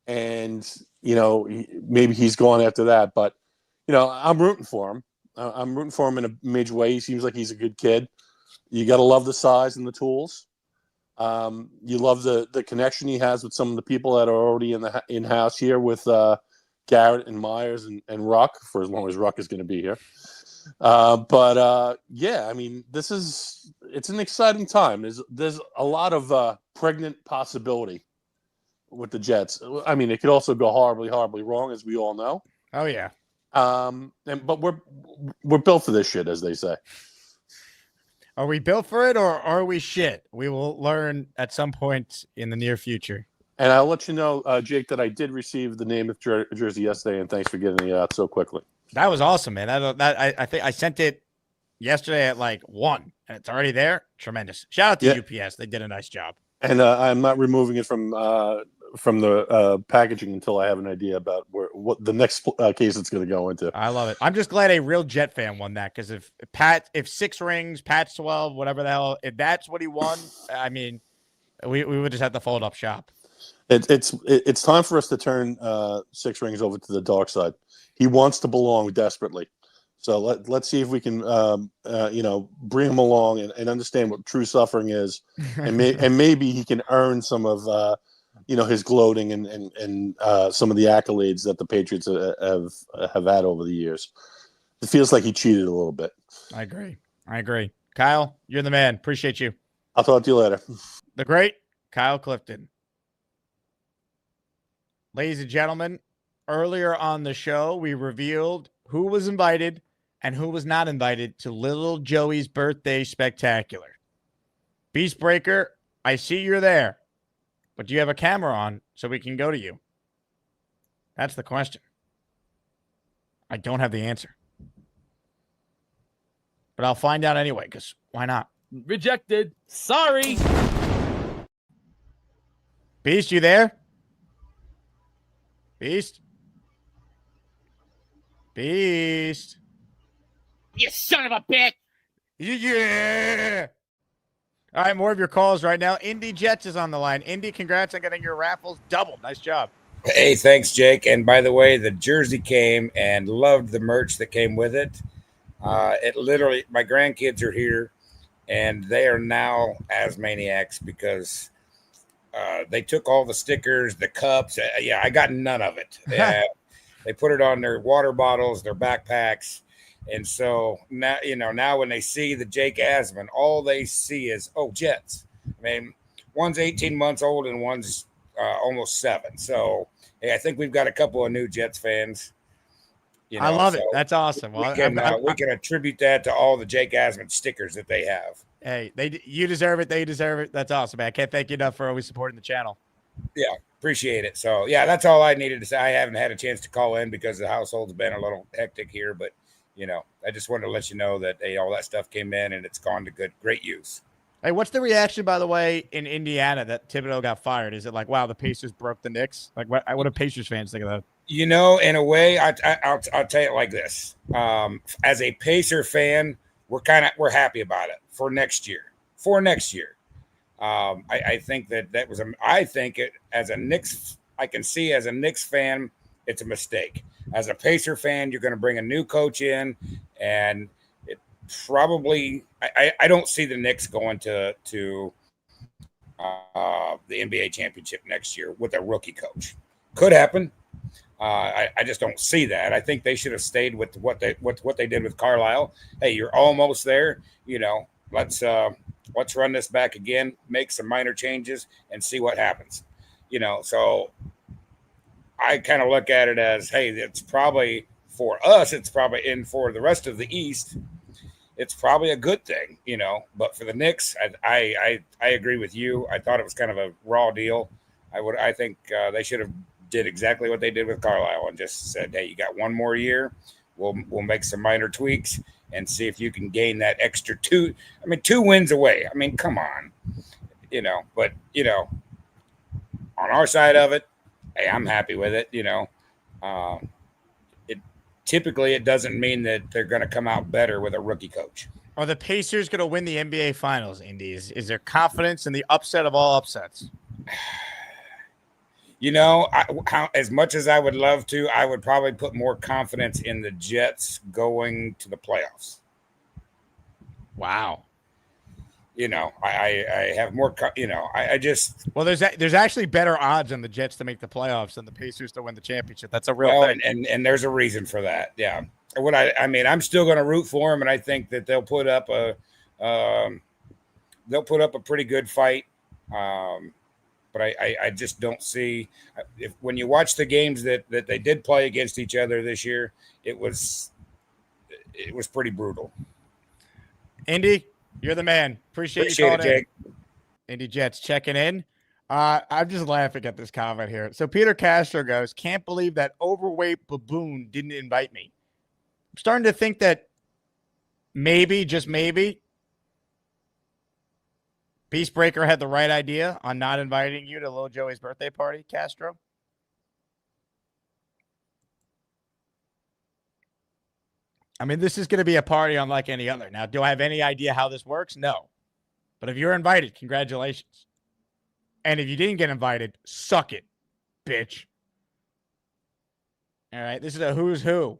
and maybe he's gone after that. But I'm rooting for him. I'm rooting for him in a major way. He seems like he's a good kid. You got to love the size and the tools. You love the connection he has with some of the people that are already in house here with Garrett and Myers and Ruck, for as long as Ruck is going to be here. Yeah, I mean, it's an exciting time. There's a lot of pregnant possibility with the Jets. I mean, it could also go horribly, horribly wrong, as we all know. Oh yeah. But we're built for this shit, as they say. Are we built for it, or are we shit? We will learn at some point in the near future. And I'll let you know, Jake, that I did receive the name of jersey yesterday, and thanks for getting it out so quickly. That was awesome, man. I think I sent it yesterday at like 1, and it's already there. Tremendous. Shout out to UPS. They did a nice job. And I'm not removing it from the packaging until I have an idea about what the next case it's going to go into. I love it. I'm just glad a real Jet fan won that, because if 6 rings, Pat's 12, whatever the hell, if that's what he won, I mean, we would just have to fold up shop. It's time for us to turn 6 rings over to the dark side. He wants to belong desperately. So let's see if we can, bring him along and understand what true suffering is, and maybe he can earn some of, his gloating and some of the accolades that the Patriots have had over the years. It feels like he cheated a little bit. I agree. Kyle, you're the man. Appreciate you. I'll talk to you later. The great Kyle Clifton. Ladies and gentlemen, earlier on the show, we revealed who was invited and who was not invited to Little Joey's birthday spectacular. Beastbreaker, I see you're there, but do you have a camera on so we can go to you? That's the question. I don't have the answer, but I'll find out anyway, because why not? Rejected. Sorry. Beast, you there? Beast? You son of a bitch. Yeah. All right, more of your calls right now. IndyJets is on the line. Indy, congrats on getting your raffles doubled. Nice job. Hey, thanks, Jake. And by the way, the jersey came and loved the merch that came with it. It literally, my grandkids are here, and they are now Asmaniacs because they took all the stickers, the cups. Yeah, I got none of it. They put it on their water bottles, their backpacks. And so now, now when they see the Jake Asman, all they see is, oh, Jets. I mean, one's 18 months old and one's almost 7. So, hey, I think we've got a couple of new Jets fans. I love it. That's awesome. Well, we can attribute that to all the Jake Asman stickers that they have. Hey, you deserve it. They deserve it. That's awesome, man. I can't thank you enough for always supporting the channel. Yeah, appreciate it. So, yeah, that's all I needed to say. I haven't had a chance to call in because the household's been a little hectic here, but I just wanted to let you know that all that stuff came in and it's gone to great use. Hey, what's the reaction, by the way, in Indiana that Thibodeau got fired? Is it like, wow, the Pacers broke the Knicks? Like, what do Pacers fans think of that? In a way, I'll tell you it like this. As a Pacer fan, we're happy about it for next year. I think that was I think it as a Knicks. I can see as a Knicks fan, it's a mistake. As a Pacer fan, you're going to bring a new coach in, and it probably I don't see the Knicks going to the NBA championship next year with a rookie coach. Could happen. I just don't see that. I think they should have stayed with what they did with Carlisle. Hey, you're almost there. Let's run this back again, make some minor changes, and see what happens. So I kind of look at it as, hey, it's probably for us. It's probably in for the rest of the East. It's probably a good thing, But for the Knicks, I agree with you. I thought it was kind of a raw deal. I think they should have did exactly what they did with Carlisle and just said, hey, you got one more year. We'll make some minor tweaks and see if you can gain that extra 2. I mean, 2 wins away. I mean, come on, But on our side of it, hey, I'm happy with it. Typically it doesn't mean that they're going to come out better with a rookie coach. Are the Pacers going to win the NBA Finals, Indy? Is there confidence in the upset of all upsets? As much as I would love to, I would probably put more confidence in the Jets going to the playoffs. Wow. I have more, I just. Well, there's actually better odds on the Jets to make the playoffs than the Pacers to win the championship. That's a real thing. And there's a reason for that. Yeah. I'm still going to root for them. And I think that they'll put up a pretty good fight. But I just don't see when you watch the games that they did play against each other this year, it was pretty brutal. Indy, you're the man. Appreciate you calling it, Jake. In. IndyJets checking in. I'm just laughing at this comment here. So Peter Castro goes, can't believe that overweight baboon didn't invite me. I'm starting to think that maybe, just maybe, Peacebreaker had the right idea on not inviting you to Little Joey's birthday party, Castro. I mean, this is going to be a party unlike any other. Now, do I have any idea how this works? No. But if you're invited, congratulations. And if you didn't get invited, suck it, bitch. All right, this is a who's who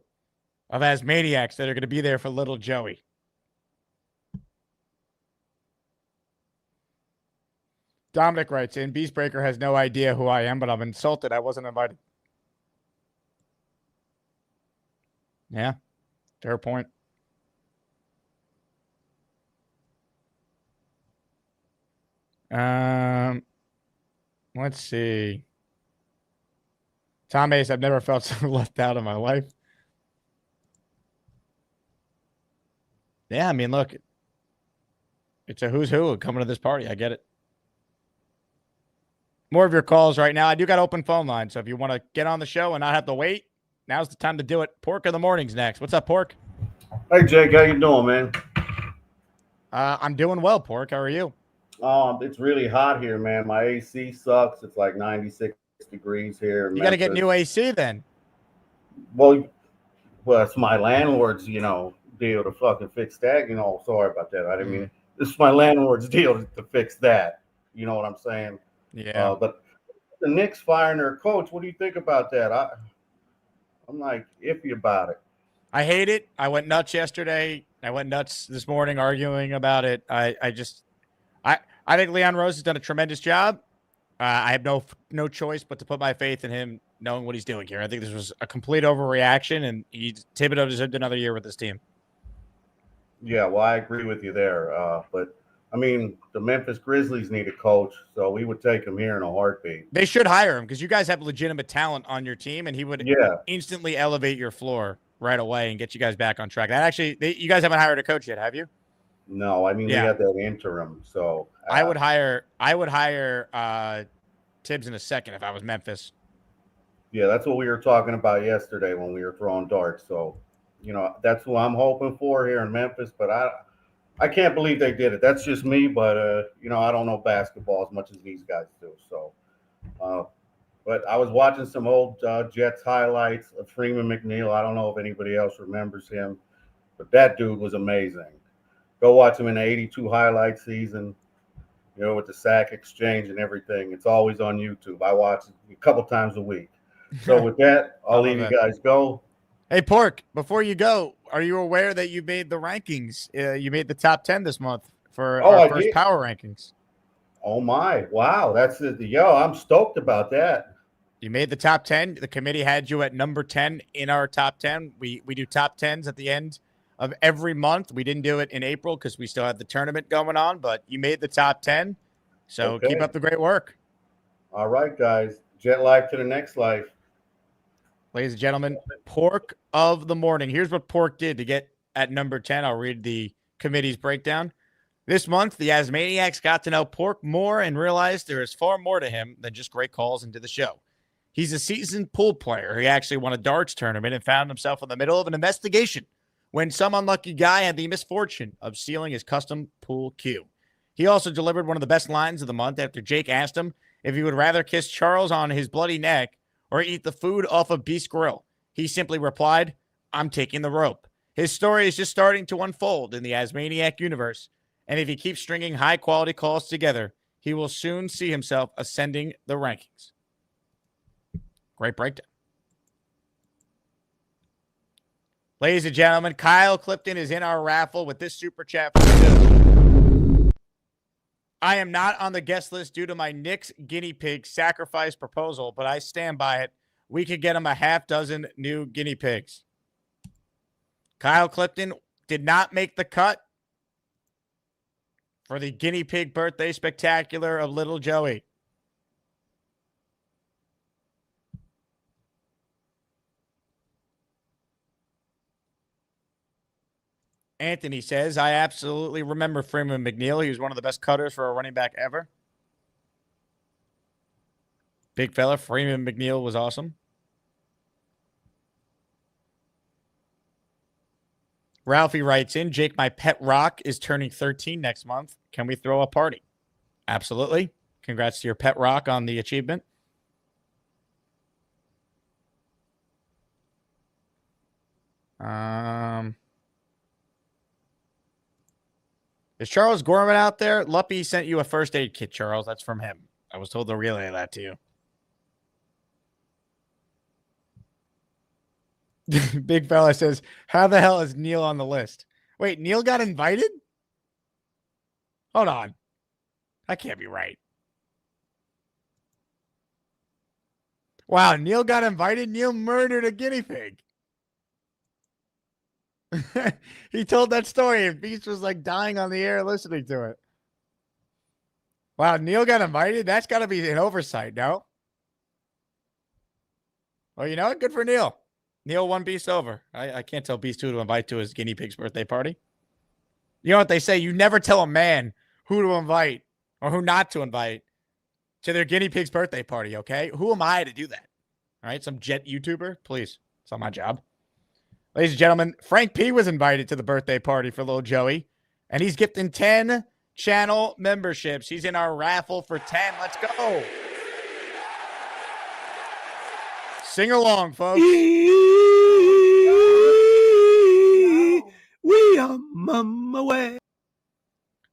of Asmaniacs that are going to be there for Little Joey. Dominic writes in, Beastbreaker has no idea who I am, but I'm insulted I wasn't invited. Yeah, fair point. Let's see. Tom Ace, I've never felt so left out in my life. Yeah, I mean, look, it's a who's who coming to this party. I get it. More of your calls right now. I do got open phone line, so if you want to get on the show and not have to wait, now's the time to do it. Pork in the morning's next. What's up, Pork? Hey, Jake. How you doing, man? I'm doing well, Pork. How are you? It's really hot here, man. My AC sucks. It's like 96 degrees here. You got to get new AC then. Well, it's my landlord's, deal to fucking fix that. Sorry about that. I didn't mean it. This is my landlord's deal to fix that. You know what I'm saying? Yeah. But the Knicks firing their coach. What do you think about that? I'm like iffy about it. I hate it. I went nuts yesterday. I went nuts this morning arguing about it. I think Leon Rose has done a tremendous job. I have no choice but to put my faith in him, knowing what he's doing here. I think this was a complete overreaction, and Thibodeau deserved another year with this team. Yeah, well, I agree with you there. But I mean, the Memphis Grizzlies need a coach, so we would take him here in a heartbeat. They should hire him because you guys have legitimate talent on your team, and he would instantly elevate your floor right away and get you guys back on track. You guys haven't hired a coach yet, have you? No, I mean we had that interim, so I would hire Tibbs in a second if I was Memphis. Yeah, that's what we were talking about yesterday when we were throwing darts. So, that's who I'm hoping for here in Memphis. But I can't believe they did it. That's just me. But I don't know basketball as much as these guys do. So, but I was watching some old Jets highlights of Freeman McNeil. I don't know if anybody else remembers him, but that dude was amazing. Go watch him in the '82 highlight season. With the sack exchange and everything. It's always on YouTube. I watch it a couple times a week. So with that, I'll leave you guys go. Hey, Pork, before you go, are you aware that you made the rankings? You made the top 10 this month for our first power rankings. Oh, my. Wow. That's it. Yo, I'm stoked about that. You made the top 10. The committee had you at number 10 in our top 10. We do top 10s at the end of every month. We didn't do it in April because we still had the tournament going on, but you made the top 10. So keep up the great work. All right, guys. Jet life to the next life. Ladies and gentlemen, Pork of the morning. Here's what Pork did to get at number 10. I'll read the committee's breakdown. This month, the AsManiacs got to know Pork more and realized there is far more to him than just great calls into the show. He's a seasoned pool player. He actually won a darts tournament and found himself in the middle of an investigation when some unlucky guy had the misfortune of stealing his custom pool cue. He also delivered one of the best lines of the month after Jake asked him if he would rather kiss Charles on his bloody neck or eat the food off of Beast Grill. He simply replied, "I'm taking the rope." His story is just starting to unfold in the Asmaniac universe, and if he keeps stringing high-quality calls together, he will soon see himself ascending the rankings. Great breakdown. Ladies and gentlemen, Kyle Clifton is in our raffle with this super chat for you. I am not on the guest list due to my Knicks guinea pig sacrifice proposal, but I stand by it. We could get him a half dozen new guinea pigs. Kyle Clifton did not make the cut for the guinea pig birthday spectacular of little Joey. Anthony says, I absolutely remember Freeman McNeil. He was one of the best cutters for a running back ever. Big fella, Freeman McNeil was awesome. Ralphie writes in, Jake, my pet rock is turning 13 next month. Can we throw a party? Absolutely. Congrats to your pet rock on the achievement. Is Charles Gorman out there? Luppy sent you a first aid kit, Charles. That's from him. I was told to relay that to you. Big fella says, how the hell is Neil on the list? Wait, Neil got invited? Hold on. That can't be right. Wow, Neil got invited? Neil murdered a guinea pig. He told that story and Beast was like dying on the air listening to it. Wow, Neil got invited? That's got to be an oversight, no? Well, you know what? Good for Neil. Neil won Beast over. I can't tell Beast who to invite to his guinea pig's birthday party. You know what they say? You never tell a man who to invite or who not to invite to their guinea pig's birthday party, okay? Who am I to do that? All right, some jet YouTuber? Please. It's not my job. Ladies and gentlemen, Frank P was invited to the birthday party for little Joey, and he's gifting 10 channel memberships. He's in our raffle for 10. Let's go. Sing along, folks. We are mama way.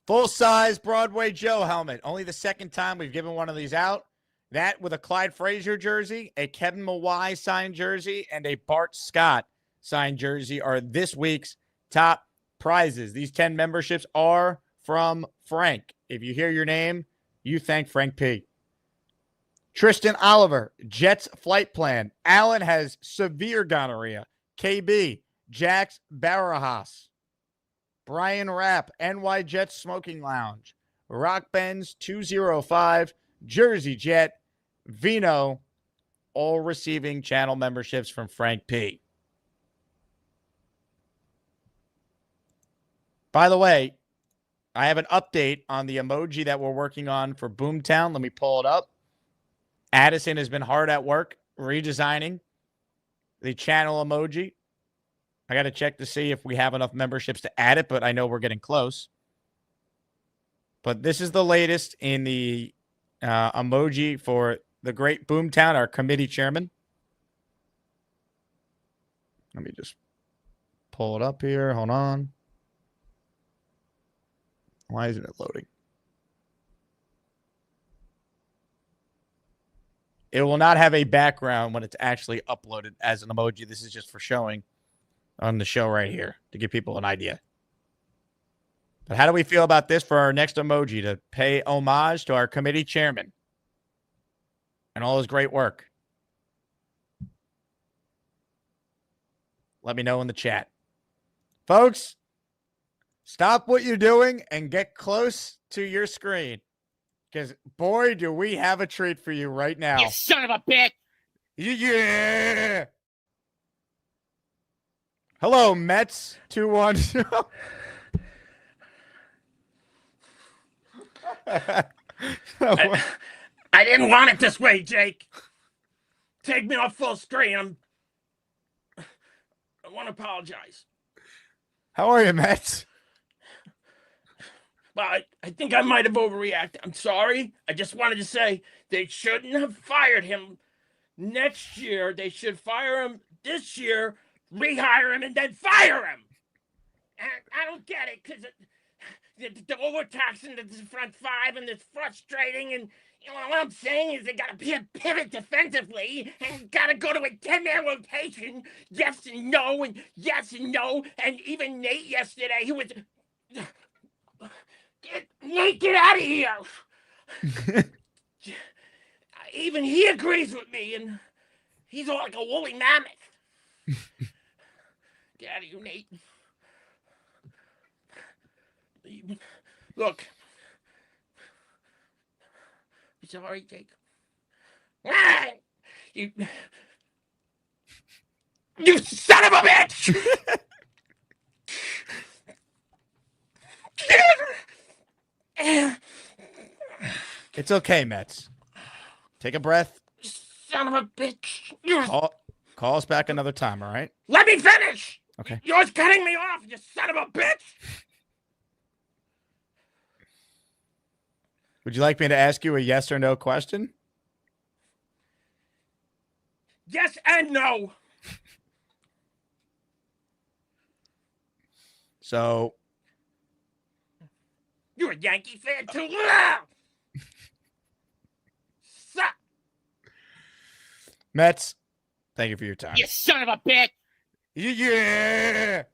Full-size Broadway Joe helmet. Only the second time we've given one of these out. That with a Clyde Frazier jersey, a Kevin Mawai signed jersey, and a Bart Scott signed jersey are this week's top prizes. These 10 memberships are from Frank. If you hear your name, you thank Frank P. Tristan Oliver, Jets flight plan. Allen has severe gonorrhea. KB, Jax Barajas. Brian Rapp, NY Jets Smoking Lounge. Rock Benz 205, Jersey Jet, Vino, all receiving channel memberships from Frank P. By the way, I have an update on the emoji that we're working on for Boomtown. Let me pull it up. Addison has been hard at work redesigning the channel emoji. I got to check to see if we have enough memberships to add it, but I know we're getting close. But this is the latest in the emoji for the great Boomtown, our committee chairman. Let me just pull it up here. Hold on. Why isn't it loading? It will not have a background when it's actually uploaded as an emoji. This is just for showing on the show right here to give people an idea. But how do we feel about this for our next emoji to pay homage to our committee chairman and all his great work? Let me know in the chat. Folks, stop what you're doing and get close to your screen. Because, boy, do we have a treat for you right now. You son of a bitch! Yeah! Hello, Mets 2-1. I didn't want it this way, Jake. Take me off full screen. I want to apologize. How are you, Mets? Well, I think I might have overreacted. I'm sorry. I just wanted to say they shouldn't have fired him next year. They should fire him this year, rehire him, and then fire him. And I don't get it because the overtaxing the front five, and it's frustrating. And you know what I'm saying is they got to pivot defensively and got to go to a 10-man rotation. Yes and no, and yes and no. And even Nate yesterday, he was... Nate, get out of here! Even he agrees with me, and he's all like a woolly mammoth. Get out of here, Nate. Look. You sorry, Jake? You son of a bitch! It's okay, Mets. Take a breath. Son of a bitch. Call us back another time, all right? Let me finish! Okay. You're cutting me off, you son of a bitch! Would you like me to ask you a yes or no question? Yes and no. So... You're a Yankee fan too. Suck. Mets, thank you for your time. You son of a bitch. Yeah.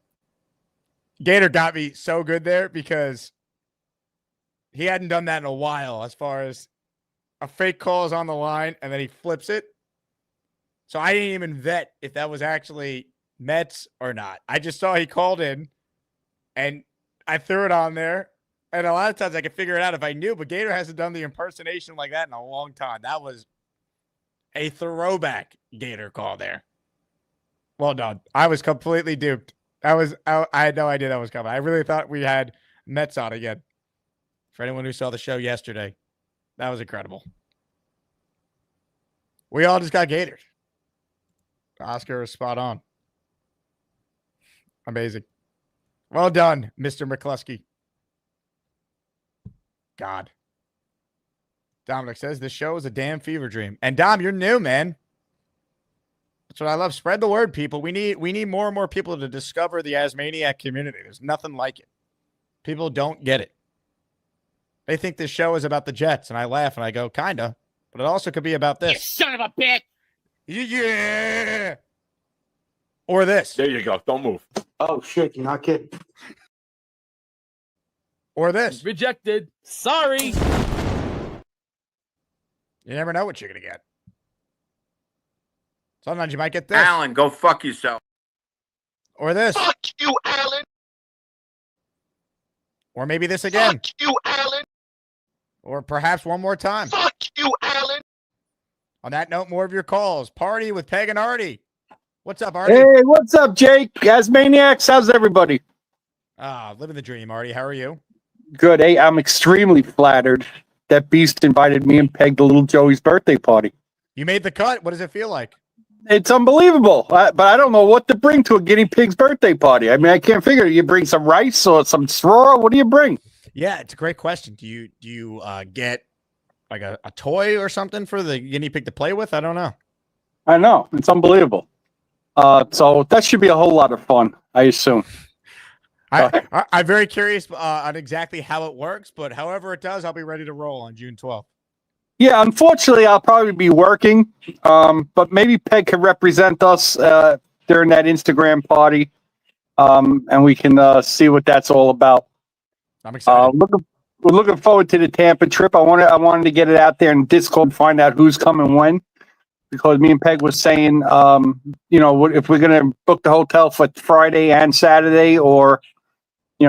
Gator got me so good there because he hadn't done that in a while as far as a fake call is on the line and then he flips it. So I didn't even vet if that was actually Mets or not. I just saw he called in and I threw it on there. And a lot of times I could figure it out if I knew, but Gator hasn't done the impersonation like that in a long time. That was a throwback Gator call there. Well done. I was completely duped. I had no idea that was coming. I really thought we had Mets on again. For anyone who saw the show yesterday, that was incredible. We all just got Gatored. Oscar was spot on. Amazing. Well done, Mr. McCluskey. God. Dominic says this show is a damn fever dream. And Dom, you're new, man. That's what I love. Spread the word, people. We need more and more people to discover the Asmaniac community. There's nothing like it. People don't get it. They think this show is about the Jets, and I laugh and I go, kinda. But it also could be about this. Son of a bitch. Yeah. Or this. There you go. Don't move. Oh shit! You're not kidding. Or this. Rejected. Sorry. You never know what you're going to get. Sometimes you might get this. Alan, go fuck yourself. Or this. Fuck you, Alan. Or maybe this again. Fuck you, Alan. Or perhaps one more time. Fuck you, Alan. On that note, more of your calls. Party with Peg and Arty. What's up, Arty? Hey, what's up, Jake? AsManiacs, how's everybody? Living the dream, Arty. How are you? Good. Hey, I'm extremely flattered that Beast invited me and Peg to little Joey's birthday party. You made the cut. What does it feel like? It's unbelievable, but I don't know what to bring to a guinea pig's birthday party. I mean, I can't figure. You bring some rice or some straw? What do you bring? Yeah, it's a great question. Do you get like a toy or something for the guinea pig to play with? I don't know. I know. It's unbelievable. So that should be a whole lot of fun, I assume. I'm very curious on exactly how it works, but however it does, I'll be ready to roll on June 12th. Yeah, unfortunately, I'll probably be working, but maybe Peg could represent us during that Instagram party, and we can see what that's all about. I'm excited. We're looking forward to the Tampa trip. I wanted to get it out there in Discord, find out who's coming when, because me and Peg was saying, if we're going to book the hotel for Friday and Saturday, or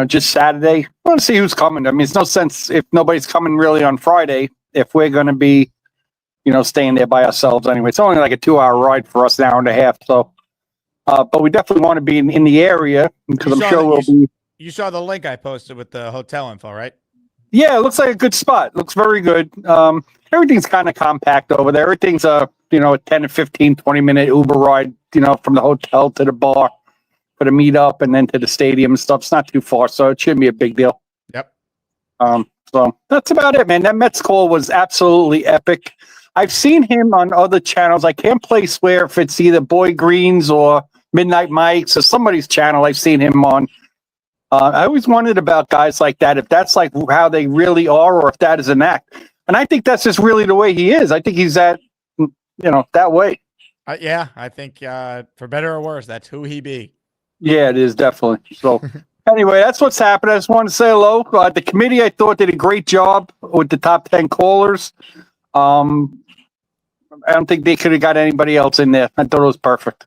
just Saturday, I want to see who's coming. I mean, it's no sense if nobody's coming really on Friday, if we're going to be, staying there by ourselves anyway. It's only like a 2-hour ride for us, an hour and a half. So, but we definitely want to be in the area, because I'm sure we'll be. You saw the link I posted with the hotel info, right? Yeah, it looks like a good spot. Looks very good. Everything's kind of compact over there. Everything's a 10 to 15, 20-minute Uber ride, from the hotel to the bar for the meetup and then to the stadium and stuff. It's not too far, so it shouldn't be a big deal. Yep. So that's about it, man. That Mets call was absolutely epic. I've seen him on other channels. I can't place where, if it's either Boy Greens or Midnight Mike's or somebody's channel I've seen him on. I always wondered about guys like that, if that's like how they really are or if that is an act. And I think that's just really the way he is. I think he's that way. Yeah, I think for better or worse, that's who he be. Yeah, it is definitely. So anyway, that's what's happened. I just wanted to say hello. The committee, I thought, did a great job with the top 10 callers. I don't think they could have got anybody else in there. I thought it was perfect.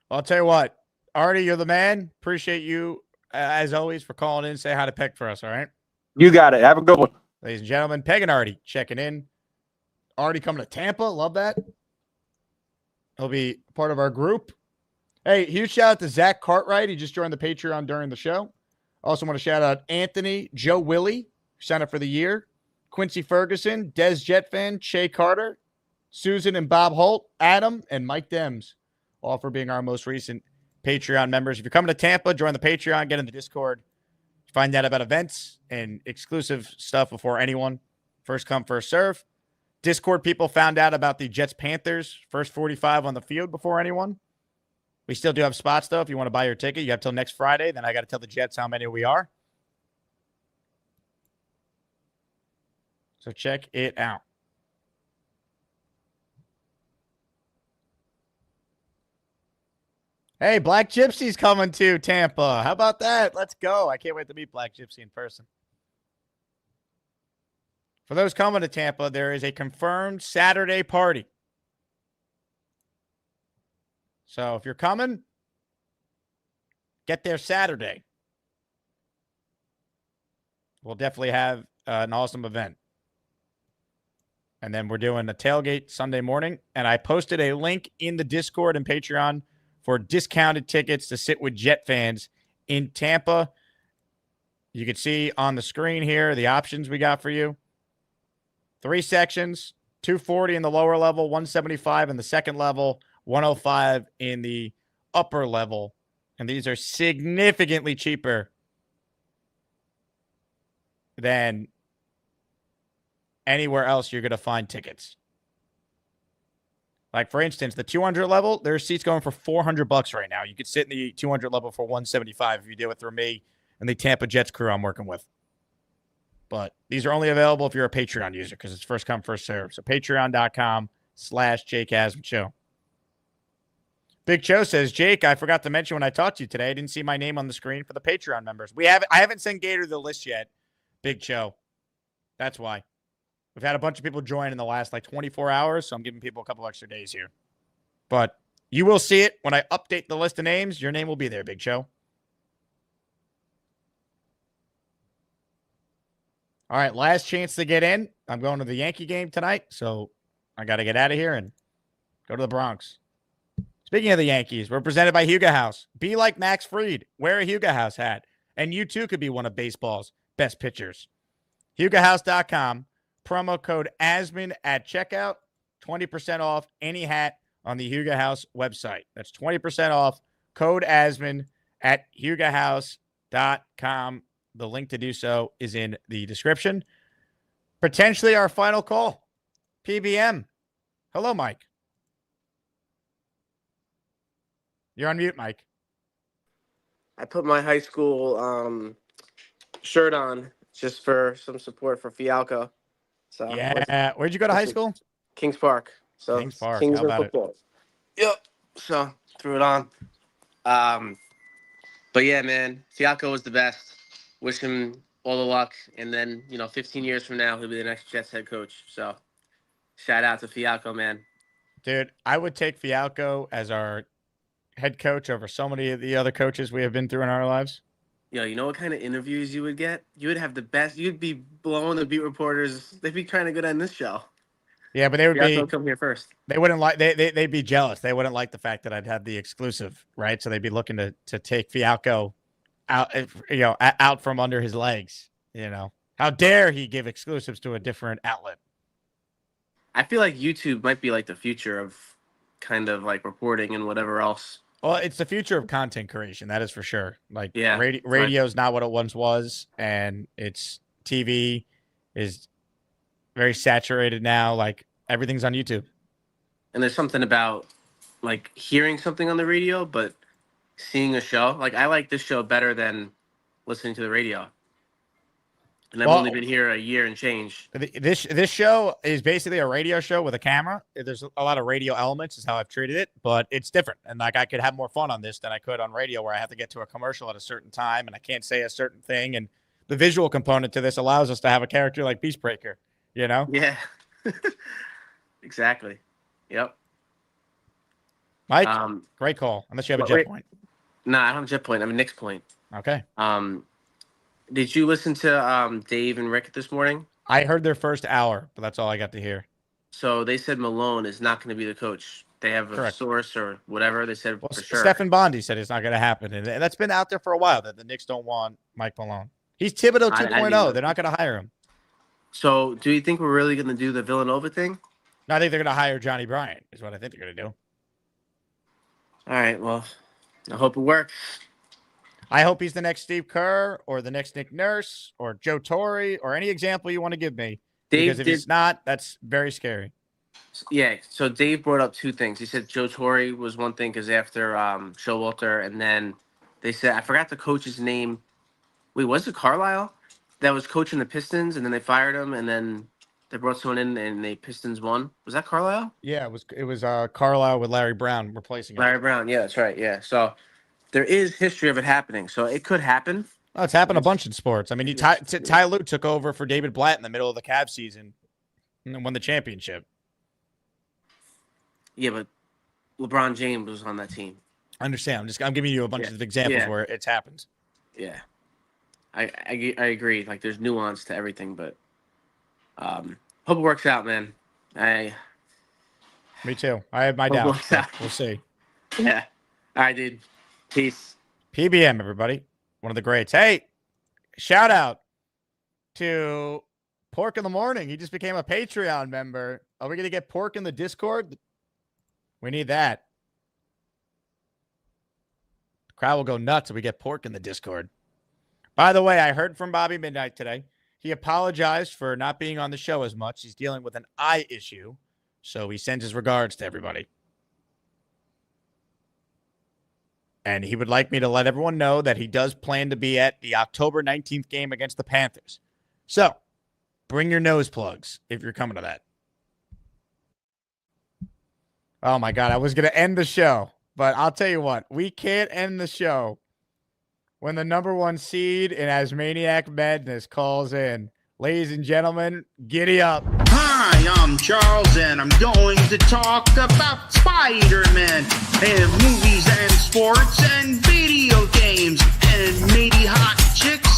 I'll tell you what, Arty, you're the man. Appreciate you, as always, for calling in. Say hi to Peg for us, all right? You got it. Have a good one. Ladies and gentlemen, Peg and Arty checking in. Arty coming to Tampa. Love that. He'll be part of our group. Hey, huge shout out to Zach Cartwright. He just joined the Patreon during the show. Also want to shout out Anthony, Joe Willie, who signed up for the year, Quincy Ferguson, Des Jet Fan, Shay Carter, Susan and Bob Holt, Adam, and Mike Dems, all for being our most recent Patreon members. If you're coming to Tampa, join the Patreon, get in the Discord, find out about events and exclusive stuff before anyone. First come, first serve. Discord people found out about the Jets Panthers, first 45 on the field before anyone. We still do have spots, though. If you want to buy your ticket, you have till next Friday. Then I got to tell the Jets how many we are. So check it out. Hey, Black Gypsy's coming to Tampa. How about that? Let's go. I can't wait to meet Black Gypsy in person. For those coming to Tampa, there is a confirmed Saturday party. So if you're coming, get there Saturday. We'll definitely have an awesome event. And then we're doing a tailgate Sunday morning. And I posted a link in the Discord and Patreon for discounted tickets to sit with Jet fans in Tampa. You can see on the screen here the options we got for you. 3 sections, $240 in the lower level, $175 in the second level, $105 in the upper level. And these are significantly cheaper than anywhere else you're going to find tickets. Like, for instance, the 200 level, there's seats going for $400 right now. You could sit in the 200 level for $175 if you do it through me and the Tampa Jets crew I'm working with. but these are only available if you're a Patreon user because it's first come, first serve. So patreon.com/Jake Asman Show. Big Cho says, Jake, I forgot to mention when I talked to you today, I didn't see my name on the screen for the Patreon members. I haven't sent Gator the list yet, Big Cho. That's why. We've had a bunch of people join in the last 24 hours, so I'm giving people a couple extra days here. But you will see it when I update the list of names. Your name will be there, Big Cho. All right, last chance to get in. I'm going to the Yankee game tonight, so I got to get out of here and go to the Bronx. Speaking of the Yankees, we're presented by Huga House. Be like Max Fried. Wear a Huga House hat. And you too could be one of baseball's best pitchers. HugaHouse.com. Promo code Asman at checkout. 20% off any hat on the Huga House website. That's 20% off. Code Asman at HugaHouse.com. The link to do so is in the description. Potentially our final call. PBM. Hello, Mike. You're on mute, Mike. I put my high school shirt on just for some support for Fialkow. So yeah, where'd you go to high school? Kings Park. So Kings Park. Kings How about football. Yep. So threw it on. But yeah, man, Fialkow was the best. Wish him all the luck. And then 15 years from now, he'll be the next Jets head coach. So shout out to Fialkow, man. Dude, I would take Fialkow as our head coach over so many of the other coaches we have been through in our lives. Yo, you know what kind of interviews you would get? You would have the best. You'd be blowing the beat reporters. They'd be trying to get on this show. Yeah, but they would Fialkow come here first. They wouldn't like. They'd be jealous. They wouldn't like the fact that I'd have the exclusive, right? So they'd be looking to take Fialkow out, out from under his legs. How dare he give exclusives to a different outlet? I feel like YouTube might be like the future of kind of like reporting and whatever else. Well, it's the future of content creation. That is for sure. Yeah, radio is not what it once was, and it's TV is very saturated now. Like everything's on YouTube. And there's something about like hearing something on the radio, but seeing a show. Like I like this show better than listening to the radio. And I've only been here a year and change. This show is basically a radio show with a camera. There's a lot of radio elements is how I've treated it, but it's different. And I could have more fun on this than I could on radio where I have to get to a commercial at a certain time and I can't say a certain thing. And the visual component to this allows us to have a character like Beastbreaker, Yeah, exactly. Yep. Mike, great call. Unless you have a jet point. No, I don't have a jet point. I'm a Knicks point. Okay. Did you listen to Dave and Rick this morning? I heard their first hour, but that's all I got to hear. So they said Malone is not going to be the coach. They have a source or whatever. They said for sure. Stephen Bondi said it's not going to happen. And that's been out there for a while that the Knicks don't want Mike Malone. He's Thibodeau 2.0. They're not going to hire him. So do you think we're really going to do the Villanova thing? No, I think they're going to hire Johnny Bryant is what I think they're going to do. All right. Well, I hope it works. I hope he's the next Steve Kerr or the next Nick Nurse or Joe Torre or any example you want to give me. Because if he's not, that's very scary. Yeah. So Dave brought up two things. He said Joe Torre was one thing because after Showalter, and then they said, I forgot the coach's name. Wait, was it Carlisle that was coaching the Pistons, and then they fired him, and then they brought someone in, and the Pistons won? Was that Carlisle? Yeah, it was Carlisle with Larry Brown replacing him. Larry Brown, yeah, that's right, yeah. So there is history of it happening, so it could happen. Oh, it's happened a bunch in sports. I mean, Ty Lue took over for David Blatt in the middle of the Cavs season and won the championship. Yeah, but LeBron James was on that team. I understand. I'm giving you a bunch of examples where it's happened. Yeah, I agree. Like, there's nuance to everything, but hope it works out, man. Me too. I have my doubts. We'll see. Yeah. All right, dude. Peace. PBM, everybody. One of the greats. Hey, shout out to Pork in the Morning. He just became a Patreon member. Are we going to get Pork in the Discord? We need that. The crowd will go nuts if we get Pork in the Discord. By the way, I heard from Bobby Midnight today. He apologized for not being on the show as much. He's dealing with an eye issue, so he sends his regards to everybody. And he would like me to let everyone know that he does plan to be at the October 19th game against the Panthers. So Bring your nose plugs if you're coming to that. Oh my God, I was going to end the show, but I'll tell you what, we can't end the show when the #1 seed in Asmaniac Madness calls in. Ladies and gentlemen, giddy up. Hi, I'm Charles, and I'm going to talk about Spider-Man and movies and sports and video games and maybe hot chicks.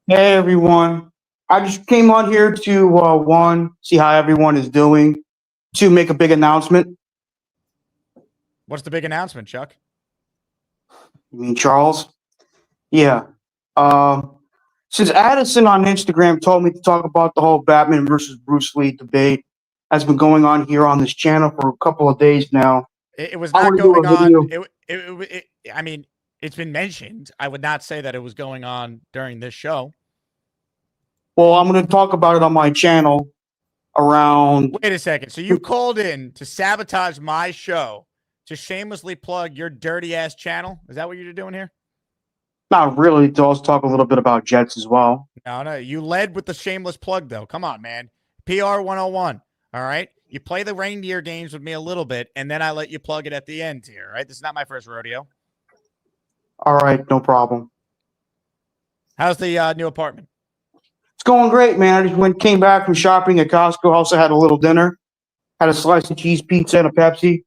Hey everyone, I just came on here to one, see how everyone is doing, to make a big announcement. What's the big announcement, Chuck? You mean Charles? Yeah. Since Addison on Instagram told me to talk about the whole Batman versus Bruce Lee debate has been going on here on this channel for a couple of days now. It was I not wanna do a going video. on. I mean, it's been mentioned. I would not say that it was going on during this show. Well, I'm going to talk about it on my channel around. Wait a second. So you called in to sabotage my show to shamelessly plug your dirty ass channel? Is that what you're doing here? Not really, to also talk a little bit about Jets as well. No. You led with the shameless plug, though. Come on, man. PR 101. All right. You play the reindeer games with me a little bit, and then I let you plug it at the end here. Right. This is not my first rodeo. All right, no problem. How's the new apartment? It's going great, man. I just came back from shopping at Costco. Also had a little dinner. Had a slice of cheese pizza and a Pepsi.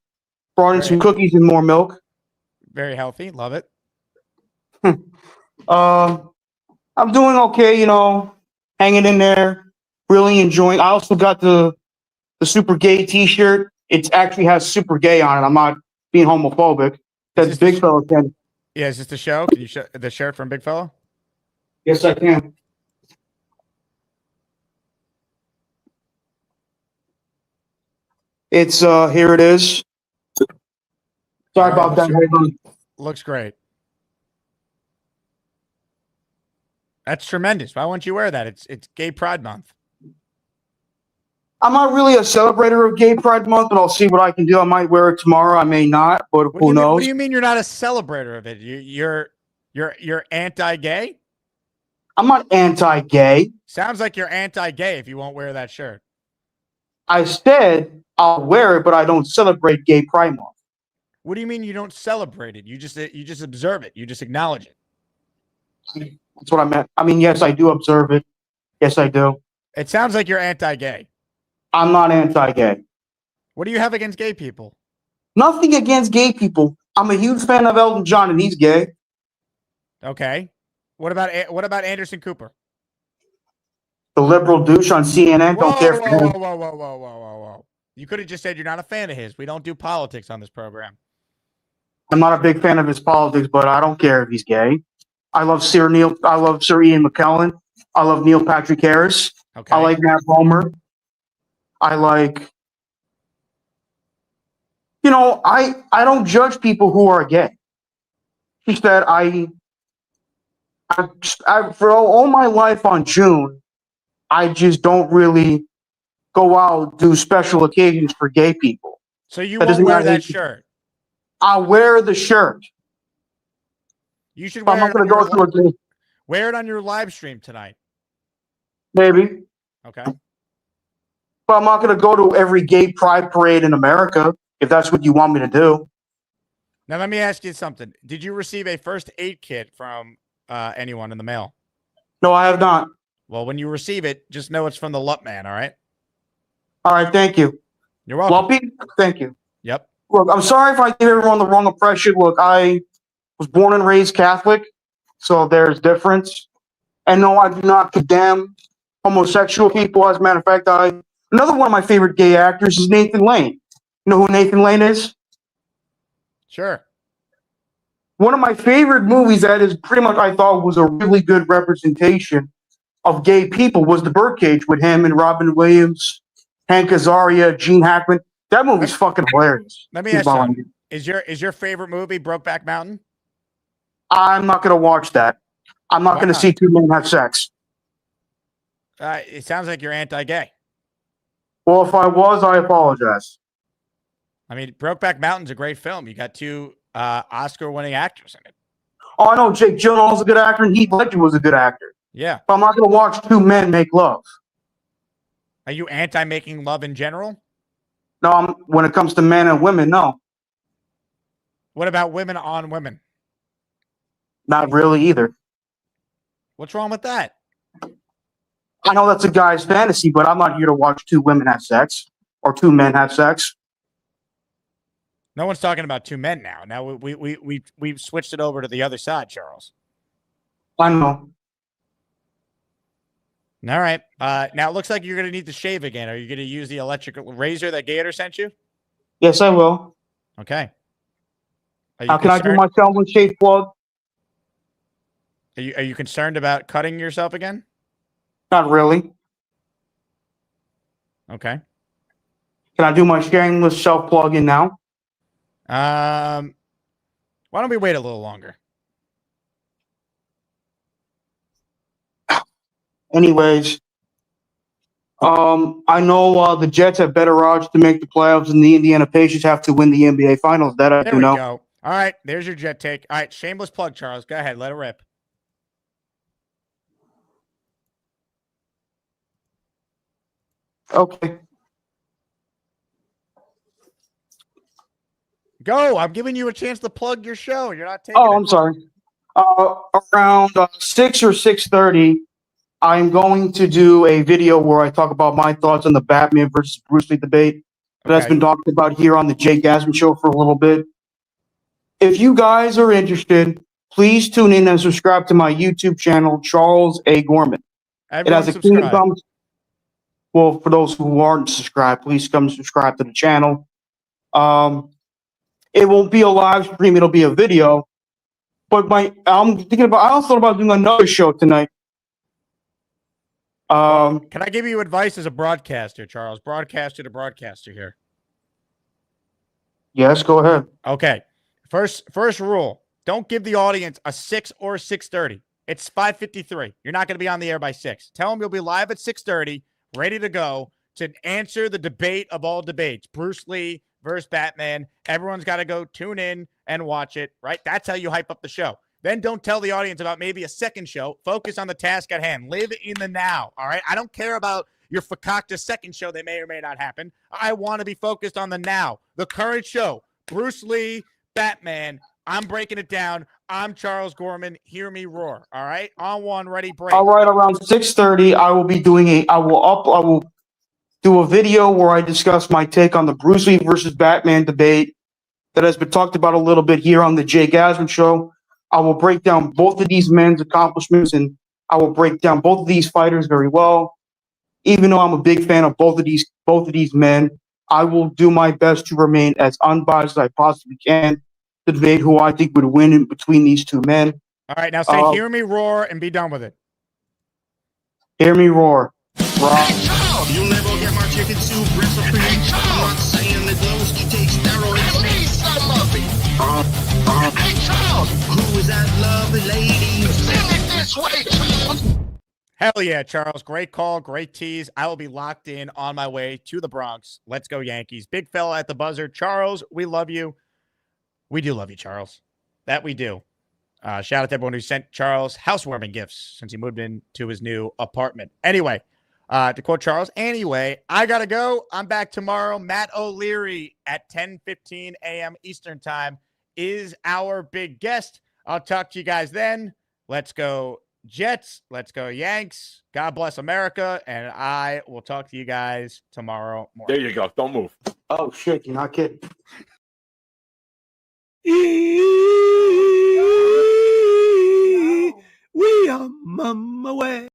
Brought in some cookies and more milk. Very healthy. Love it. I'm doing okay, hanging in there, really enjoying. I also got the super gay T-shirt. It actually has super gay on it. I'm not being homophobic. That's Big Fella said. Yeah, is this the show? Can you show the shirt from Big Fella? Yes, I can. It's here it is. Sorry about that. Hold on. Looks great. That's tremendous. Why won't you wear that? It's Gay Pride Month. I'm not really a celebrator of Gay Pride Month, but I'll see what I can do. I might wear it tomorrow. I may not, but who knows? What do you mean you're not a celebrator of it? You're anti-gay? I'm not anti-gay. Sounds like you're anti-gay if you won't wear that shirt. I said I'll wear it, but I don't celebrate Gay Pride Month. What do you mean you don't celebrate it? You just observe it. You just acknowledge it. That's what I meant. I mean, yes, I do observe it. Yes, I do. It sounds like you're anti-gay. I'm not anti-gay. What do you have against gay people? Nothing against gay people. I'm a huge fan of Elton John, and he's gay. Okay. What about Anderson Cooper? The liberal douche on CNN. Don't care for him. Whoa. You could have just said you're not a fan of his. We don't do politics on this program. I'm not a big fan of his politics, but I don't care if he's gay. I love Sir Ian McKellen. I love Neil Patrick Harris. Okay. I like Matt Bomer. I like, I don't judge people who are gay. Just that I for all my life on June, I just don't really go out do special occasions for gay people. So you won't wear that shirt? I'll wear the shirt. You should wear wear it on your live stream tonight. Maybe. Okay. But I'm not going to go to every gay pride parade in America if that's what you want me to do. Now, let me ask you something. Did you receive a first aid kit from anyone in the mail? No, I have not. Well, when you receive it, just know it's from the Lup Man, all right? All right, thank you. You're welcome. Lumpy, thank you. Yep. Look, I'm sorry if I gave everyone the wrong impression. Look, I was born and raised Catholic, so there's difference. And no, I do not condemn homosexual people. As a matter of fact, another one of my favorite gay actors is Nathan Lane. You know who Nathan Lane is? Sure. One of my favorite movies that is pretty much, I thought, was a really good representation of gay people was The Birdcage with him and Robin Williams, Hank Azaria, Gene Hackman. That movie's fucking hilarious. Let me ask you, is your favorite movie Brokeback Mountain? I'm not going to watch that. I'm not going to see two men have sex. It sounds like you're anti-gay. Well, if I was, I apologize. I mean, Brokeback Mountain's a great film. You got two Oscar-winning actors in it. Oh, I know Jake Gyllenhaal's a good actor and Heath Ledger was a good actor. Yeah. But I'm not going to watch two men make love. Are you anti-making love in general? No, when it comes to men and women, no. What about women on women? Not really either. What's wrong with that? I know that's a guy's fantasy, but I'm not here to watch two women have sex or two men have sex. No one's talking about two men now. Now we've switched it over to the other side, Charles. I know. All right. Now it looks like you're going to need to shave again. Are you going to use the electric razor that Gator sent you? Yes, I will. Okay. How can I do my Selma shave plug? Are you concerned about cutting yourself again? Not really. Okay. Can I do my shameless self plug in now? Why don't we wait a little longer? Anyways, I know the Jets have better odds to make the playoffs than the Indiana Pacers have to win the NBA Finals. That I There do we know. go. All right. There's your Jet take. All right. Shameless plug, Charles. Go ahead. Let it rip. Okay. Go. I'm giving you a chance to plug your show. You're not taking Oh, it. I'm sorry. Around 6 or 6:30, I'm going to do a video where I talk about my thoughts on the Batman versus Bruce Lee debate that's been talked about here on the Jake Asman Show for a little bit. If you guys are interested, please tune in and subscribe to my YouTube channel, Charles A. Gorman. Everyone it has a subscribe. Kingdom. Well, for those who aren't subscribed, please come subscribe to the channel. It won't be a live stream; it'll be a video. But I'm thinking about. I also thought about doing another show tonight. Can I give you advice as a broadcaster, Charles? Broadcaster to broadcaster here. Yes, go ahead. Okay. First rule: don't give the audience a 6 or 6:30. It's 5:53. You're not going to be on the air by 6. Tell them you'll be live at 6:30, ready to go to answer the debate of all debates. Bruce Lee versus Batman. Everyone's got to go tune in and watch it, right? That's how you hype up the show. Then don't tell the audience about maybe a second show. Focus on the task at hand. Live in the now, all right? I don't care about your fakakta second show that may or may not happen. I want to be focused on the now, the current show. Bruce Lee, Batman. I'm breaking it down. I'm Charles Gorman. Hear me roar, all right? On one, ready, break. All right, around 6:30, I will be doing I will do a video where I discuss my take on the Bruce Lee versus Batman debate that has been talked about a little bit here on the Jake Asman Show. I will break down both of these men's accomplishments, and I will break down both of these fighters very well. Even though I'm a big fan of both of these men, I will do my best to remain as unbiased as I possibly can to debate who I think would win in between these two men. All right, now say hear me roar and be done with it. Hear me roar. You'll never get my chicken soup recipe. I'm not saying that those who take steroids. Please, some of it. Hey, Charles. Who is that lovely lady? Send it this way, Charles. Hell yeah, Charles. Great call. Great tease. I will be locked in on my way to the Bronx. Let's go, Yankees. Big fella at the buzzer. Charles, we love you. We do love you, Charles. That we do. Shout out to everyone who sent Charles housewarming gifts since he moved into his new apartment. Anyway, to quote Charles, anyway, I got to go. I'm back tomorrow. Matt O'Leary at 10:15 a.m. Eastern time is our big guest. I'll talk to you guys then. Let's go Jets. Let's go Yanks. God bless America. And I will talk to you guys tomorrow morning. There you go. Don't move. Oh, shit. You're not kidding. We are mama way.